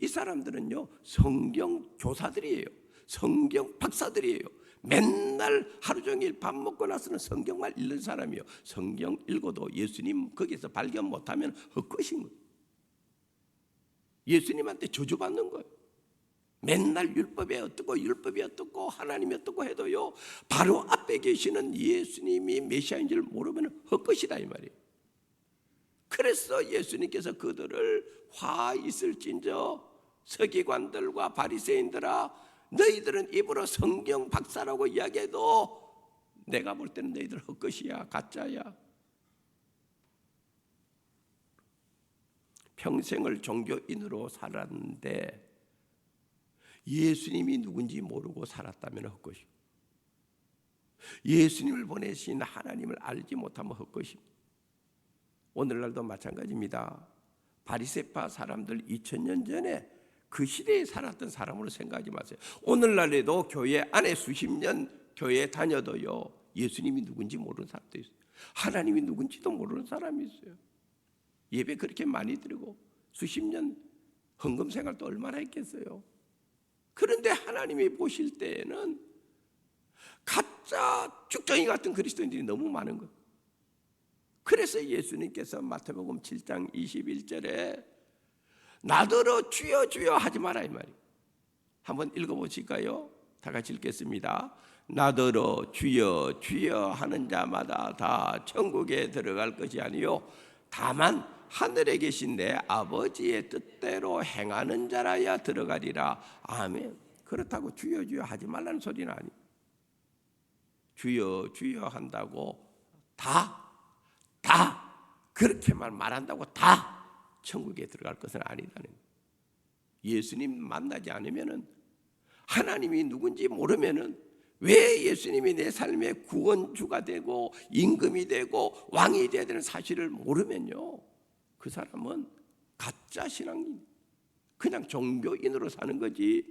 이 사람들은요, 성경 교사들이에요. 성경 박사들이에요. 맨날 하루 종일 밥 먹고 나서는 성경만 읽는 사람이에요. 성경 읽어도 예수님 거기서 발견 못하면 헛것인 거예요. 예수님한테 저주받는 거예요. 맨날 율법이 어떻고 하나님이 어떻고 해도요, 바로 앞에 계시는 예수님이 메시아인 줄 모르면 헛것이다 이 말이에요. 그래서 예수님께서 그들을 화 있을진저 서기관들과 바리새인들아, 너희들은 입으로 성경 박사라고 이야기해도 내가 볼 때는 너희들 헛것이야, 가짜야. 평생을 종교인으로 살았는데 예수님이 누군지 모르고 살았다면 헛것이고, 예수님을 보내신 하나님을 알지 못하면 헛것입니다. 오늘날도 마찬가지입니다. 바리새파 사람들 2000년 전에 그 시대에 살았던 사람으로 생각하지 마세요. 오늘날에도 교회 안에 수십 년 교회 다녀도요, 예수님이 누군지 모르는 사람도 있어요. 하나님이 누군지도 모르는 사람이 있어요. 예배 그렇게 많이 드리고 수십 년 헌금 생활도 얼마나 했겠어요. 그런데 하나님이 보실 때에는 가짜 쭉정이 같은 그리스도인들이 너무 많은 거예요. 그래서 예수님께서 마태복음 7장 21절에 나더러 주여 주여 하지 마라 이 말이에요. 한번 읽어보실까요? 다 같이 읽겠습니다. 나더러 주여 주여 하는 자마다 다 천국에 들어갈 것이 아니요 다만 하늘에 계신 내 아버지의 뜻대로 행하는 자라야 들어가리라. 아멘. 그렇다고 주여 주여 하지 말라는 소리는 아니에요. 주여 주여 한다고 다 그렇게만 말한다고 다 천국에 들어갈 것은 아니다는 거예요. 예수님 만나지 않으면은, 하나님이 누군지 모르면은, 왜 예수님이 내 삶의 구원주가 되고 임금이 되고 왕이 되어야 되는 사실을 모르면요, 그 사람은 가짜 신앙인, 그냥 종교인으로 사는 거지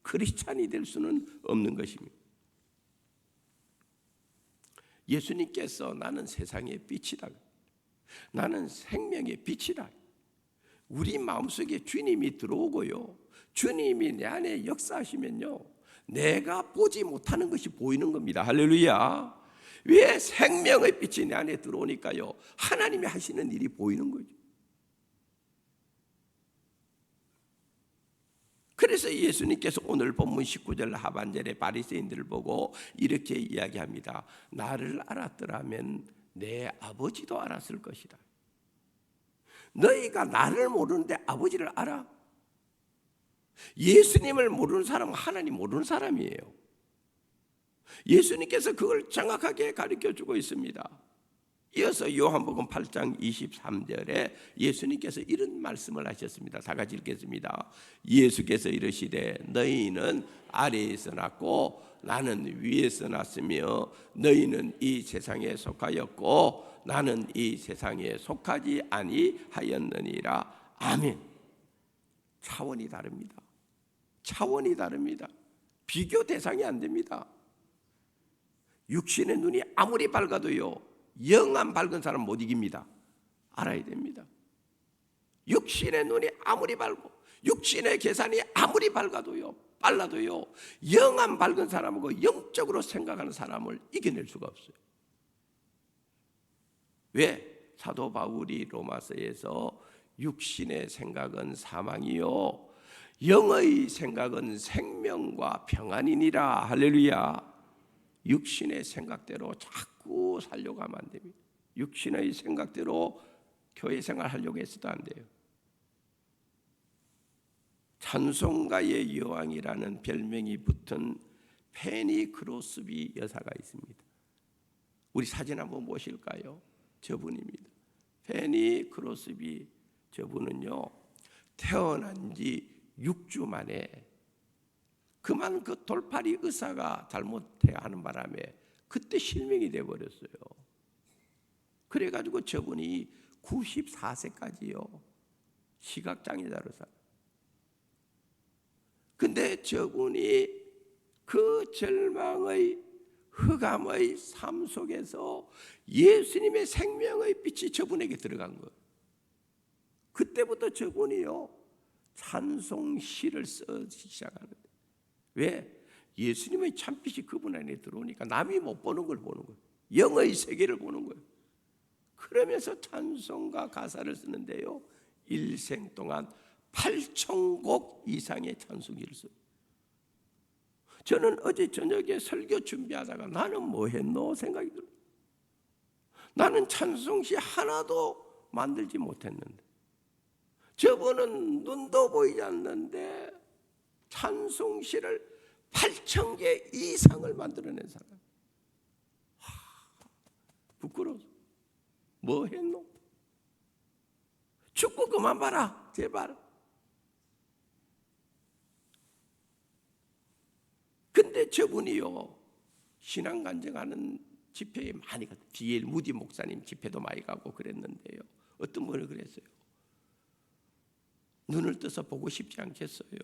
크리스찬이 될 수는 없는 것입니다. 예수님께서 나는 세상의 빛이다, 나는 생명의 빛이다, 우리 마음속에 주님이 들어오고요, 주님이 내 안에 역사하시면요, 내가 보지 못하는 것이 보이는 겁니다. 할렐루야. 왜? 생명의 빛이 내 안에 들어오니까요, 하나님이 하시는 일이 보이는 거죠. 그래서 예수님께서 오늘 본문 19절 하반절에 바리새인들을 보고 이렇게 이야기합니다. 나를 알았더라면 내 아버지도 알았을 것이다. 너희가 나를 모르는데 아버지를 알아? 예수님을 모르는 사람은 하나님 모르는 사람이에요. 예수님께서 그걸 정확하게 가르쳐주고 있습니다. 이어서 요한복음 8장 23절에 예수님께서 이런 말씀을 하셨습니다. 다 같이 읽겠습니다. 예수께서 이르시되 너희는 아래에서 났고 나는 위에서 났으며 너희는 이 세상에 속하였고 나는 이 세상에 속하지 아니하였느니라. 아멘. 차원이 다릅니다. 차원이 다릅니다. 비교 대상이 안 됩니다. 육신의 눈이 아무리 밝아도요, 영안 밝은 사람 못 이깁니다. 알아야 됩니다. 육신의 눈이 아무리 밝고 육신의 계산이 아무리 밝아도요, 빨라도요, 영안 밝은 사람하고 영적으로 생각하는 사람을 이겨낼 수가 없어요. 왜? 사도 바울이 로마서에서 육신의 생각은 사망이요 영의 생각은 생명과 평안이니라. 할렐루야. 육신의 생각대로 자꾸 살려고 하면 안 됩니다. 육신의 생각대로 교회 생활하려고 해서도 안 돼요. 찬송가의 여왕이라는 별명이 붙은 페니 크로스비 여사가 있습니다. 우리 사진 한번 보실까요? 저분입니다. 페니 크로스비 저분은요, 태어난 지 6주 만에 그만 그 돌팔이 의사가 잘못해야 하는 바람에 그때 실명이 돼버렸어요. 그래가지고 저분이 94세까지요 시각장애자로 살아요. 근데 저분이 그 절망의 흑암의 삶 속에서 예수님의 생명의 빛이 저분에게 들어간 거예요. 그때부터 저분이요 찬송시를 쓰기 시작하는데, 왜? 예수님의 참빛이 그분 안에 들어오니까 남이 못 보는 걸 보는 거예요. 영의 세계를 보는 거예요. 그러면서 찬송가 가사를 쓰는데요, 일생 동안 8,000곡 이상의 찬송기를 써요. 저는 어제 저녁에 설교 준비하다가 나는 뭐 했노 생각이 들어요. 나는 찬송시 하나도 만들지 못했는데 저분은 눈도 보이지 않는데 찬송시를 8,000개 이상을 만들어낸 사람. 부끄러워. 뭐 했노? 축구 그만 봐라 제발. 근데 저분이요 신앙 간증하는 집회에 많이 가고 D.L. 무디 목사님 집회도 많이 가고 그랬는데요, 어떤 분이 그랬어요. 눈을 떠서 보고 싶지 않겠어요?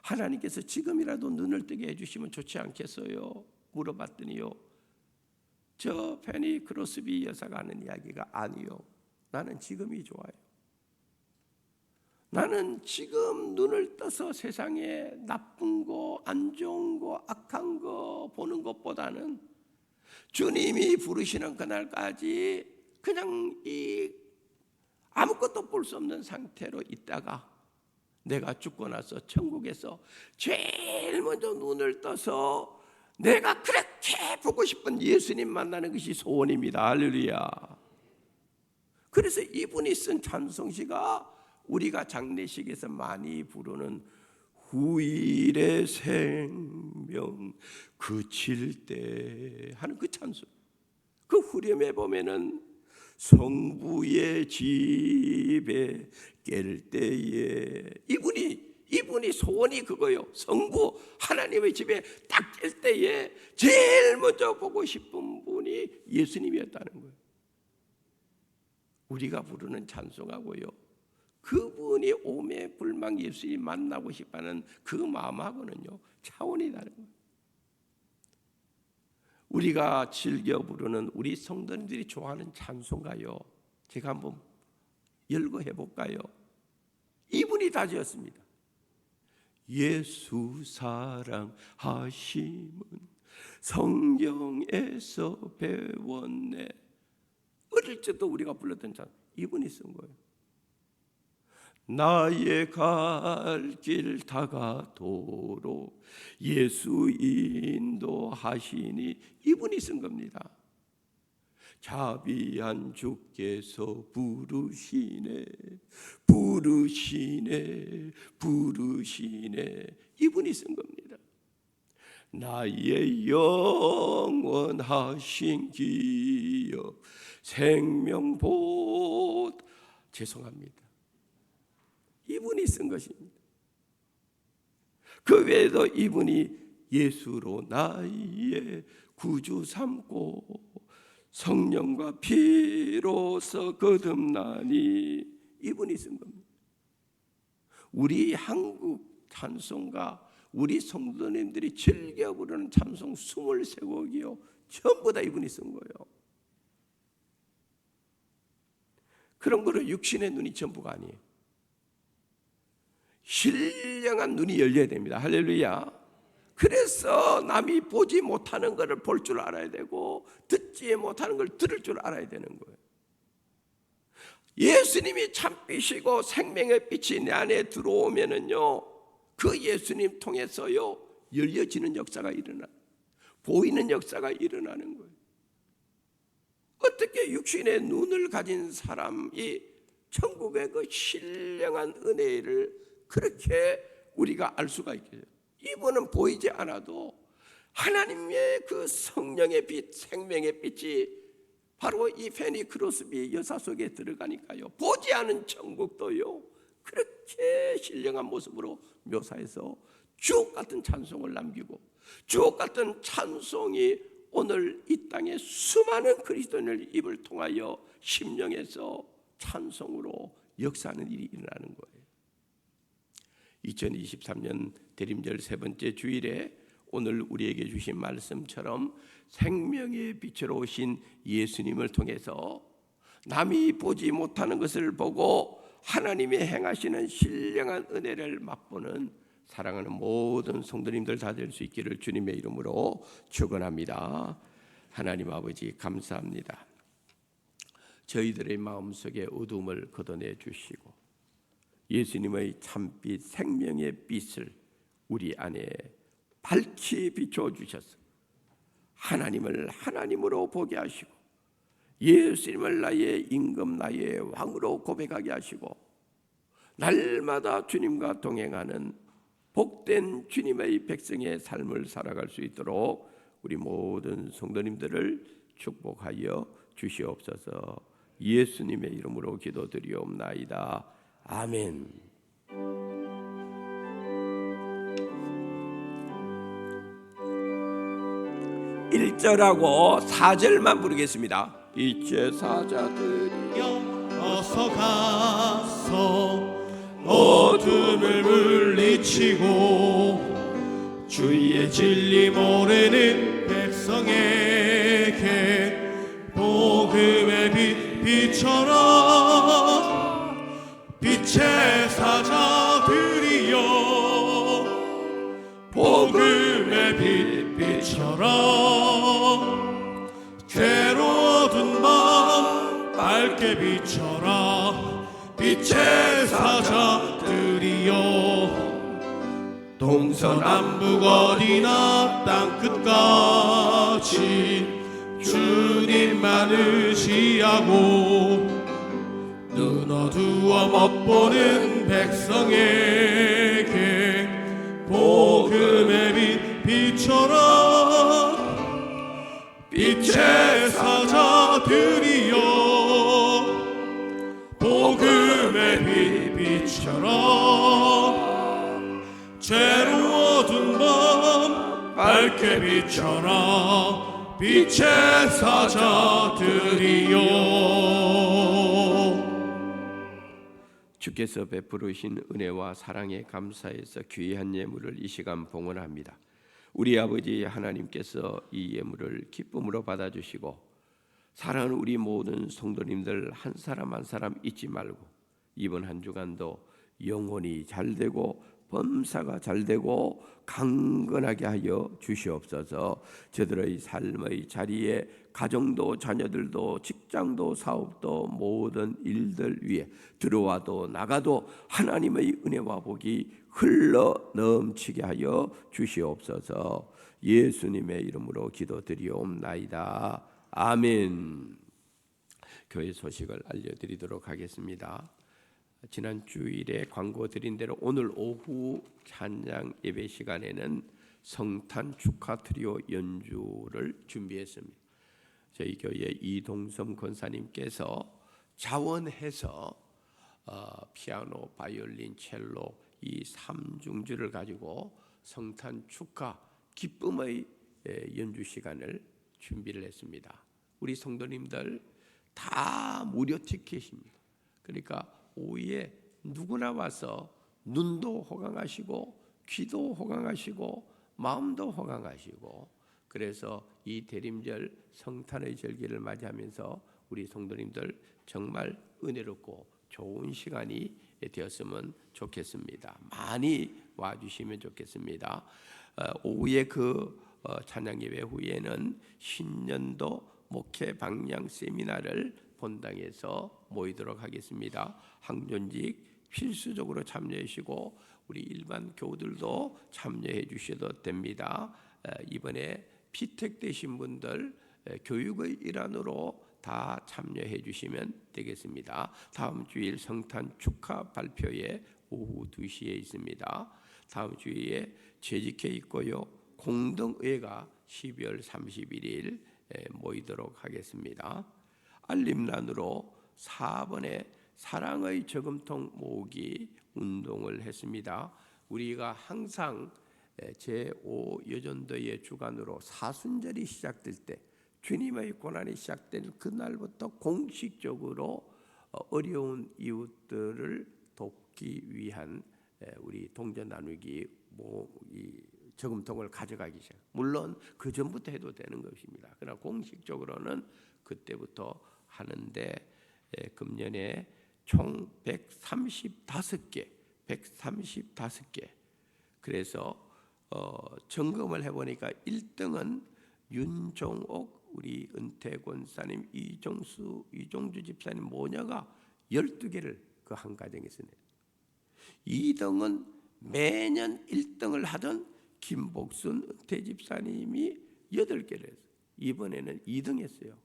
하나님께서 지금이라도 눈을 뜨게 해주시면 좋지 않겠어요? 물어봤더니요, 저 페니 크로스비 여사가 하는 이야기가 아니요, 나는 지금이 좋아요. 나는 지금 눈을 떠서 세상에 나쁜 거, 안 좋은 거, 악한 거 보는 것보다는 주님이 부르시는 그날까지 그냥 이 아무것도 볼 수 없는 상태로 있다가 내가 죽고 나서 천국에서 제일 먼저 눈을 떠서 내가 그렇게 보고 싶은 예수님 만나는 것이 소원입니다. 할렐루야. 그래서 이분이 쓴 찬송시가 우리가 장례식에서 많이 부르는 후일의 생명 그칠 때 하는 그 찬송. 그 후렴에 보면은 성부의 집에 깰 때에 이분이 소원이 그거요. 성부 하나님의 집에 딱 깰 때에 제일 먼저 보고 싶은 분이 예수님이었다는 거예요. 우리가 부르는 찬송하고요, 그분이 오매 불망 예수님 만나고 싶어하는 그 마음하고는요 차원이 다른 거예요. 우리가 즐겨 부르는 우리 성도님들이 좋아하는 찬송가요, 제가 한번 열거 해볼까요? 이분이 다 지었습니다. 예수 사랑하심은 성경에서 배웠네. 어릴 때도 우리가 불렀던 찬 이분이 쓴 거예요. 나의 갈 길 다가도록 예수 인도하시니 이분이 쓴 겁니다. 자비한 주께서 부르시네 이분이 쓴 겁니다. 나의 영원하신 기업 생명보다 죄송합니다. 이분이 쓴 것입니다. 그 외에도 이분이 예수로 나의 구주 삼고 성령과 피로서 거듭나니 이분이 쓴 겁니다. 우리 한국 찬송가 우리 성도님들이 즐겨 부르는 찬송 23곡이요 전부 다 이분이 쓴 거예요. 그런 거로 육신의 눈이 전부가 아니에요. 신령한 눈이 열려야 됩니다. 할렐루야. 그래서 남이 보지 못하는 것을 볼 줄 알아야 되고 듣지 못하는 걸 들을 줄 알아야 되는 거예요. 예수님이 참빛이고 생명의 빛이 내 안에 들어오면은요, 그 예수님 통해서요 열려지는 역사가 일어나, 보이는 역사가 일어나는 거예요. 어떻게 육신의 눈을 가진 사람이 천국의 그 신령한 은혜를 그렇게 우리가 알 수가 있겠어요? 이분은 보이지 않아도 하나님의 그 성령의 빛, 생명의 빛이 바로 이 페니 크로스비 여사 속에 들어가니까요, 보지 않은 천국도요 그렇게 신령한 모습으로 묘사해서 주옥 같은 찬송을 남기고, 주옥 같은 찬송이 오늘 이 땅에 수많은 그리스도인을 입을 통하여 심령에서 찬송으로 역사하는 일이 일어나는 거예요. 2023년 대림절 세 번째 주일에 오늘 우리에게 주신 말씀처럼 생명의 빛으로 오신 예수님을 통해서 남이 보지 못하는 것을 보고 하나님이 행하시는 신령한 은혜를 맛보는 사랑하는 모든 성도님들 다 될 수 있기를 주님의 이름으로 축원합니다. 하나님 아버지 감사합니다. 저희들의 마음속에 어둠을 걷어내 주시고 예수님의 참빛 생명의 빛을 우리 안에 밝히 비춰 주셔서 하나님을 하나님으로 보게 하시고 예수님을 나의 임금 나의 왕으로 고백하게 하시고 날마다 주님과 동행하는 복된 주님의 백성의 삶을 살아갈 수 있도록 우리 모든 성도님들을 축복하여 주시옵소서. 예수님의 이름으로 기도드리옵나이다. 아멘. 1절하고 4절만 부르겠습니다. 빛의 사자들이 어서 가서 어둠을 물리치고 주의 진리 모르는 백성에게 복음의 빛 비춰라. 빛의 사자들이여 복음의 빛 비춰라. 괴로운 마음 밝게 비춰라. 빛의 사자들이여 동서남북 어디나 땅끝까지 주님만 의지하고 눈 어두워 못보는 백성에게 복음의 빛 비춰라. 빛의 사자들이여 빛처럼 죄로 어두운 밤 밝게 비춰라 빛의 사자들이여. 주께서 베푸르신 은혜와 사랑에 감사해서 귀한 예물을 이 시간 봉헌합니다. 우리 아버지 하나님께서 이 예물을 기쁨으로 받아주시고 사랑하는 우리 모든 성도님들 한 사람 한 사람 잊지 말고 이번 한 주간도 영혼이 잘되고 범사가 잘되고 강건하게 하여 주시옵소서. 저들의 삶의 자리에 가정도 자녀들도 직장도 사업도 모든 일들 위에 들어와도 나가도 하나님의 은혜와 복이 흘러 넘치게 하여 주시옵소서. 예수님의 이름으로 기도드리옵나이다. 아멘. 교회 소식을 알려드리도록 하겠습니다. 지난 주일에 광고 드린 대로 오늘 오후 찬양 예배 시간에는 성탄 축하 트리오 연주를 준비했습니다. 저희 교회 이동섬 권사님께서 자원해서 피아노, 바이올린, 첼로 이 3중주를 가지고 성탄 축하 기쁨의 연주 시간을 준비를 했습니다. 우리 성도님들 다 무료 티켓입니다. 그러니까 오후에 누구나 와서 눈도 호강하시고 귀도 호강하시고 마음도 호강하시고 그래서 이 대림절 성탄의 절기를 맞이하면서 우리 성도님들 정말 은혜롭고 좋은 시간이 되었으면 좋겠습니다. 많이 와주시면 좋겠습니다. 오후에 찬양 예배 후에는 신년도 목회 방향 세미나를 본당에서 모이도록 하겠습니다. 항존직 필수적으로 참여해 주시고 우리 일반 교우들도 참여해 주셔도 됩니다. 이번에 피택되신 분들 교육의 일환으로 다 참여해 주시면 되겠습니다. 다음 주일 성탄 축하 발표회 오후 2시에 있습니다. 다음 주에 재직회 있고요. 공동회가 12월 31일 모이도록 하겠습니다. 알림란으로 4번에 사랑의 저금통 모으기 운동을 했습니다. 우리가 항상 제5여전도의 주간으로 사순절이 시작될 때 주님의 고난이 시작된 그날부터 공식적으로 어려운 이웃들을 돕기 위한 우리 동전 나누기 저금통을 가져가기 시작. 물론 그 전부터 해도 되는 것입니다. 그러나 공식적으로는 그때부터 하는데 금년에 총 135개. 그래서 점검을 해보니까 1등은 윤종옥 우리 은퇴권사님, 이종주 집사님 모녀가 12개를 그 한 가정에서 내. 2등은 매년 1등을 하던 김복순 은퇴 집사님이 8개를 했어요. 이번에는 2등 했어요.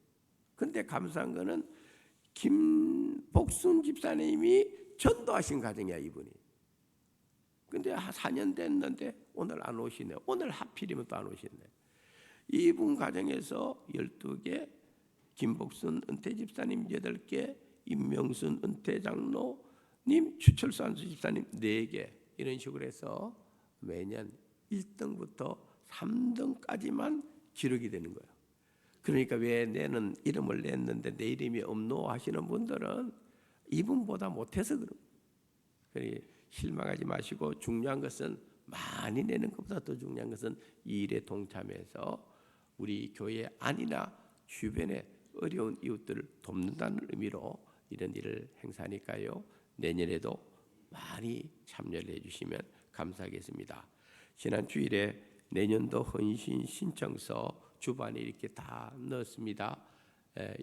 근데 감사한 거는 김복순 집사님이 전도하신 가정이야 이분이. 근데 4년 됐는데 오늘 안 오시네. 오늘 하필이면 또 안 오시네. 이분 가정에서 12개, 김복순 은퇴 집사님 8개, 임명순 은퇴 장로님, 추철수 안수 집사님 4개 이런 식으로 해서 매년 1등부터 3등까지만 기록이 되는 거예요. 그러니까 왜 내는 이름을 냈는데 내 이름이 없노 하시는 분들은 이분보다 못해서 그래요. 실망하지 마시고 중요한 것은 많이 내는 것보다 더 중요한 것은 이 일에 동참해서 우리 교회 안이나 주변의 어려운 이웃들을 돕는다는 의미로 이런 일을 행사하니까요. 내년에도 많이 참여를 해주시면 감사하겠습니다. 지난 주일에 내년도 헌신 신청서 주반에 이렇게 다 넣었습니다.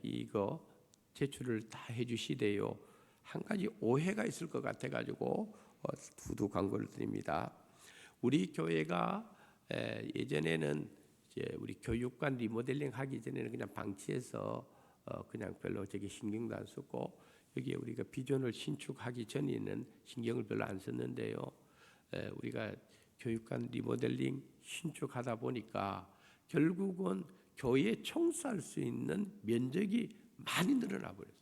이거 제출을 다 해주시대요. 한 가지 오해가 있을 것 같아가지고 두두 광고를 드립니다. 우리 교회가 예전에는 이제 우리 교육관 리모델링 하기 전에는 그냥 방치해서 그냥 별로 저기 신경도 안 썼고 여기에 우리가 비전을 신축하기 전에는 신경을 별로 안 썼는데요. 우리가 교육관 리모델링 신축하다 보니까 결국은 교회에 청소할 수 있는 면적이 많이 늘어나 버렸어요.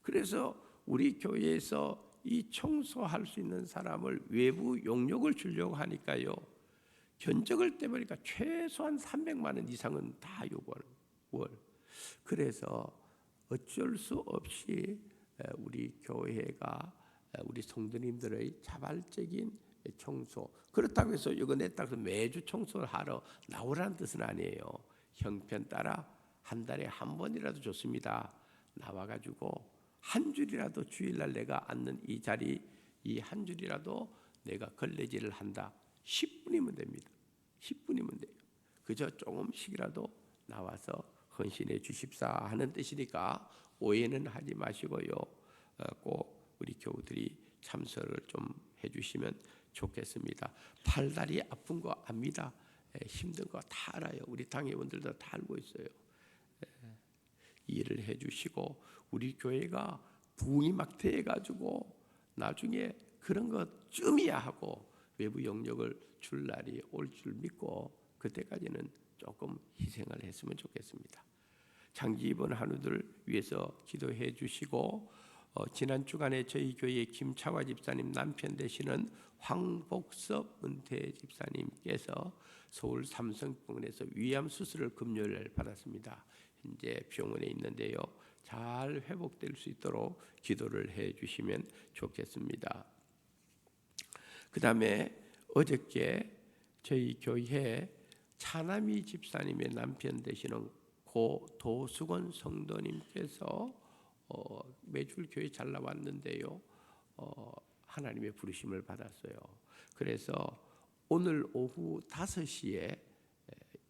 그래서 우리 교회에서 이 청소할 수 있는 사람을 외부 용역을 주려고 하니까요. 견적을 떼보니까 최소한 300만 원 이상은 다 요구월. 그래서 어쩔 수 없이 우리 교회가 우리 성도님들의 자발적인 청소, 그렇다고 해서 이거 냈다고 해서 매주 청소를 하러 나오라는 뜻은 아니에요. 형편 따라 한 달에 한 번이라도 좋습니다. 나와가지고 한 줄이라도 주일날 내가 앉는 이 자리, 이 한 줄이라도 내가 걸레질을 한다. 10분이면 됩니다. 10분이면 돼요. 그저 조금씩이라도 나와서 헌신해 주십사 하는 뜻이니까 오해는 하지 마시고요. 꼭 우리 교우들이 참석을 좀 해주시면 좋겠습니다. 팔다리 아픈 거 압니다. 힘든 거 다 알아요. 우리 당회원들도 다 알고 있어요. 이해를 해주시고 우리 교회가 부흥이 막 돼가지고 나중에 그런 것쯤이야 하고 외부 영역을 줄 날이 올 줄 믿고 그때까지는 조금 희생을 했으면 좋겠습니다. 장기 입원 한우들 위해서 기도해 주시고 지난 주간에 저희 교회 김차화 집사님 남편 되시는 황복섭 은퇴 집사님께서 서울 삼성병원에서 위암 수술을 금요일 받았습니다. 현재 병원에 있는데요. 잘 회복될 수 있도록 기도를 해 주시면 좋겠습니다. 그 다음에 어저께 저희 교회 차남희 집사님의 남편 되시는 고 도수건 성도님께서 매주 교회 잘 나왔는데요. 하나님의 부르심을 받았어요. 그래서 오늘 오후 5시에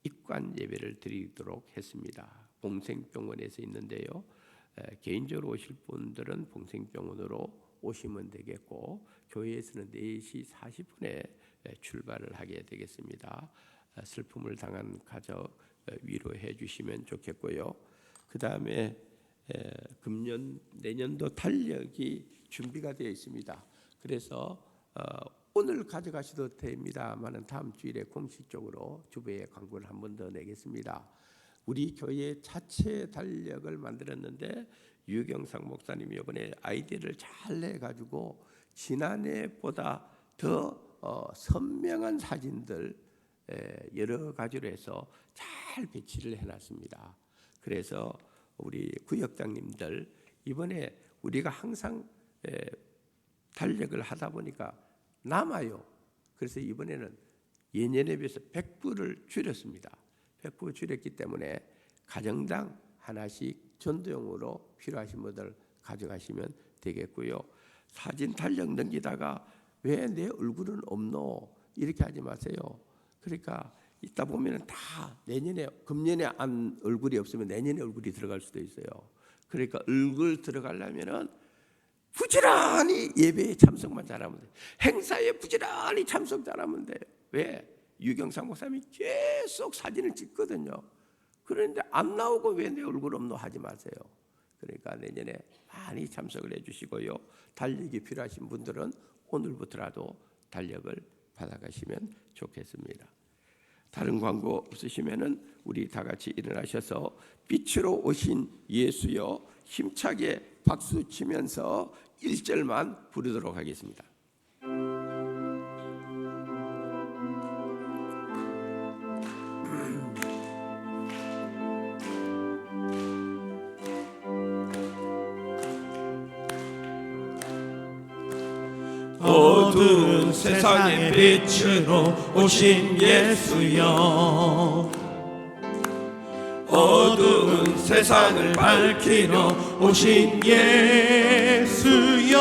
입관 예배를 드리도록 했습니다. 봉생병원에서 있는데요. 개인적으로 오실 분들은 봉생병원으로 오시면 되겠고 교회에서는 4시 40분에 출발을 하게 되겠습니다. 슬픔을 당한 가족 위로해 주시면 좋겠고요. 그 다음에 금년 내년도 달력이 준비가 되어 있습니다. 그래서 오늘 가져가셔도 됩니다만은 다음 주일에 공식적으로 주부의 광고를 한 번 더 내겠습니다. 우리 교회 자체 달력을 만들었는데 유경상 목사님이 이번에 아이디어를 잘 내가지고 지난해보다 더 선명한 사진들 여러 가지로 해서 잘 배치를 해놨습니다. 그래서 우리 구역장님들 이번에 우리가 항상 달력을 하다 보니까 남아요. 그래서 이번에는 예년에 비해서 100부를 줄였습니다. 100부 줄였기 때문에 가정당 하나씩 전도용으로 필요하신 분들 가져가시면 되겠고요. 사진 달력 넘기다가 왜 내 얼굴은 없노 이렇게 하지 마세요. 그러니까 있다 보면은 다 내년에 금년에 안 얼굴이 없으면 내년에 얼굴이 들어갈 수도 있어요. 그러니까 얼굴 들어가려면은 부지런히 예배에 참석만 잘하면 돼요. 행사에 부지런히 참석 잘하면 돼요. 왜? 유경상 목사님이 계속 사진을 찍거든요. 그런데 안 나오고 왜 내 얼굴 없노 하지 마세요. 그러니까 내년에 많이 참석을 해주시고요. 달력이 필요하신 분들은 오늘부터라도 달력을 받아가시면 좋겠습니다. 다른 광고 없으시면은 우리 다 같이 일어나셔서 빛으로 오신 예수여 힘차게 박수 치면서 1절만 부르도록 하겠습니다. 어두운 세상의 빛으로 오신 예수여 어두운 세상을 밝히러 오신 예수여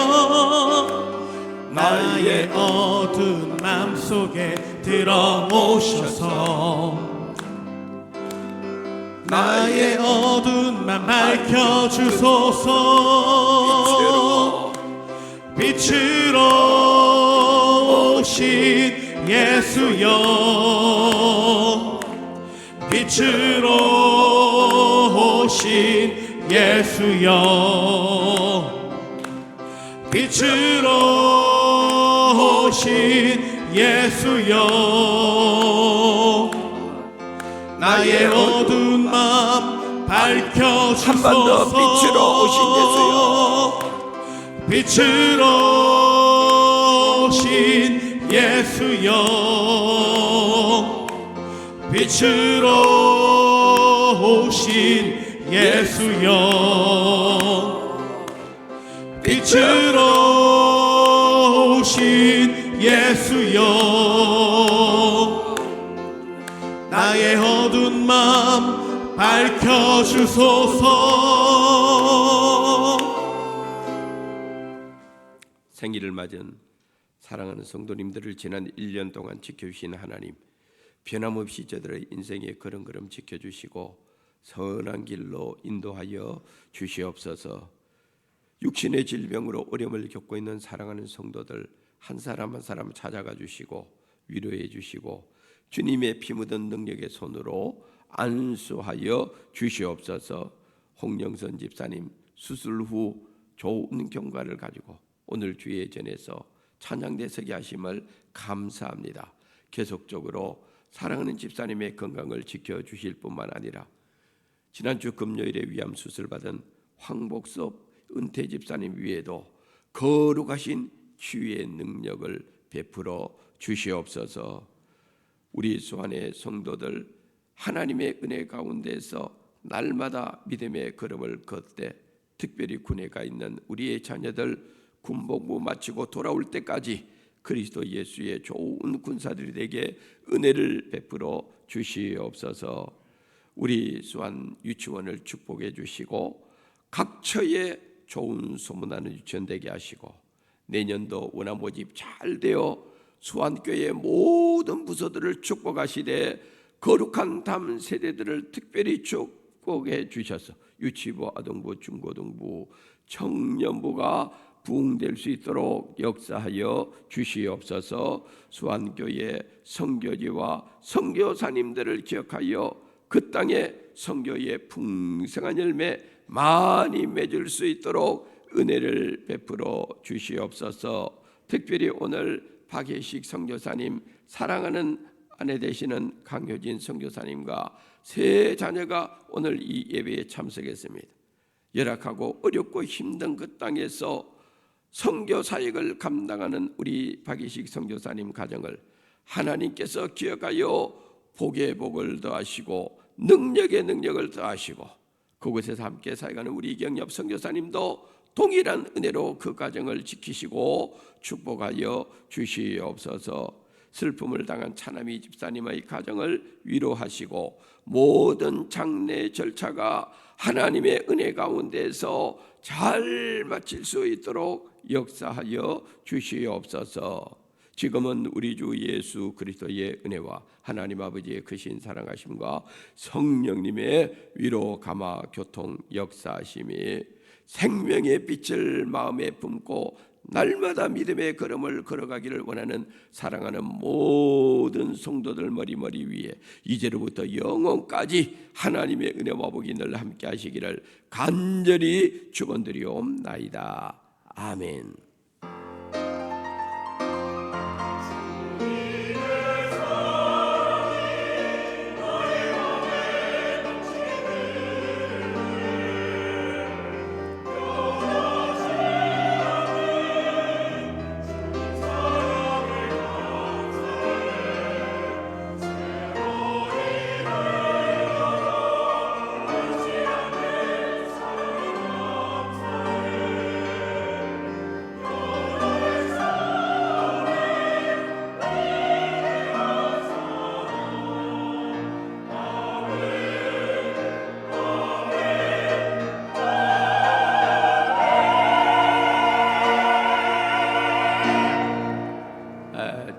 나의 어두운 마음속에 들어오셔서 나의 어두운 맘 밝혀주소서 빛으로 오신 예수여 빛으로 오신 예수여 빛으로 오신 예수여 나의 어두운 마음 밝혀주소서 한 번 더 빛으로 오신 예수여 빛으로 오신 예수여 빛으로 오신 예수여 빛으로 오신 예수여 나의 어두운 마음 밝혀주소서. 생일을 맞은 사랑하는 성도님들을 지난 1년 동안 지켜주신 하나님, 변함없이 저들의 인생에 걸음걸음 지켜주시고 선한 길로 인도하여 주시옵소서. 육신의 질병으로 어려움을 겪고 있는 사랑하는 성도들 한 사람 한 사람 찾아가 주시고 위로해 주시고 주님의 피 묻은 능력의 손으로 안수하여 주시옵소서. 홍영선 집사님 수술 후 좋은 경과를 가지고 오늘 주의 전에서 찬양대석에 하심을 감사합니다. 계속적으로 사랑하는 집사님의 건강을 지켜주실 뿐만 아니라 지난주 금요일에 위암 수술 받은 황복섭 은퇴 집사님 위에도 거룩하신 치유의 능력을 베풀어 주시옵소서. 우리 수완의 성도들 하나님의 은혜 가운데서 날마다 믿음의 걸음을 걷되 특별히 군에 가 있는 우리의 자녀들 군복무 마치고 돌아올 때까지 그리스도 예수의 좋은 군사들이 되게 은혜를 베풀어 주시옵소서. 우리 수완 유치원을 축복해 주시고 각처에 좋은 소문나는 유치원 되게 하시고 내년도 원화 모집 잘 되어 수완교회 모든 부서들을 축복하시되 거룩한 다음 세대들을 특별히 축복해 주셔서 유치부, 아동부, 중고등부, 청년부가 부흥될 수 있도록 역사하여 주시옵소서. 수완교회 선교지와 선교사님들을 기억하여 그 땅에 선교의 풍성한 열매 많이 맺을 수 있도록 은혜를 베풀어 주시옵소서. 특별히 오늘 박예식 선교사님, 사랑하는 아내 되시는 강효진 선교사님과 세 자녀가 오늘 이 예배에 참석했습니다. 열악하고 어렵고 힘든 그 땅에서 선교 사역을 감당하는 우리 박예식 선교사님 가정을 하나님께서 기억하여 복의 복을 더하시고 능력의 능력을 더하시고 그곳에서 함께 사역하는 우리 이경엽 선교사님도 동일한 은혜로 그 가정을 지키시고 축복하여 주시옵소서. 슬픔을 당한 차남이 집사님의 가정을 위로하시고 모든 장례 절차가 하나님의 은혜 가운데서 잘 마칠 수 있도록 역사하여 주시옵소서. 지금은 우리 주 예수 그리스도의 은혜와 하나님 아버지의 크신 사랑하심과 성령님의 위로 감화 교통 역사하심이 생명의 빛을 마음에 품고 날마다 믿음의 걸음을 걸어가기를 원하는 사랑하는 모든 성도들 머리 위에 이제로부터 영원까지 하나님의 은혜와 복이 늘 함께 하시기를 간절히 축원드리옵나이다. 아멘.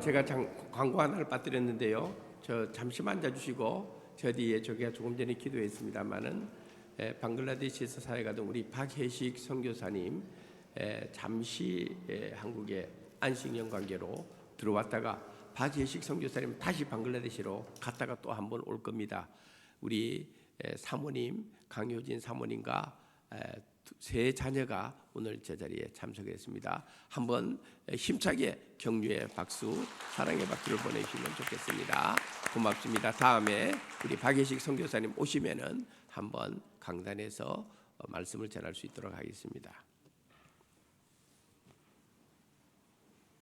제가 광고 하나를 빠뜨렸는데요. 저 잠시만 앉아주시고 저 뒤에 저기가 조금 전에 기도했습니다마는 방글라데시에서 사역하던 우리 박혜식 선교사님 잠시 한국에 안식년 관계로 들어왔다가 박혜식 선교사님 다시 방글라데시로 갔다가 또 한 번 올 겁니다. 우리 사모님 강효진 사모님과 세 자녀가 오늘 제자리에 참석했습니다. 한번 힘차게 격려의 박수, 사랑의 박수를 보내주시면 좋겠습니다. 고맙습니다. 다음에 우리 박예식 선교사님 오시면은 한번 강단에서 말씀을 전할 수 있도록 하겠습니다.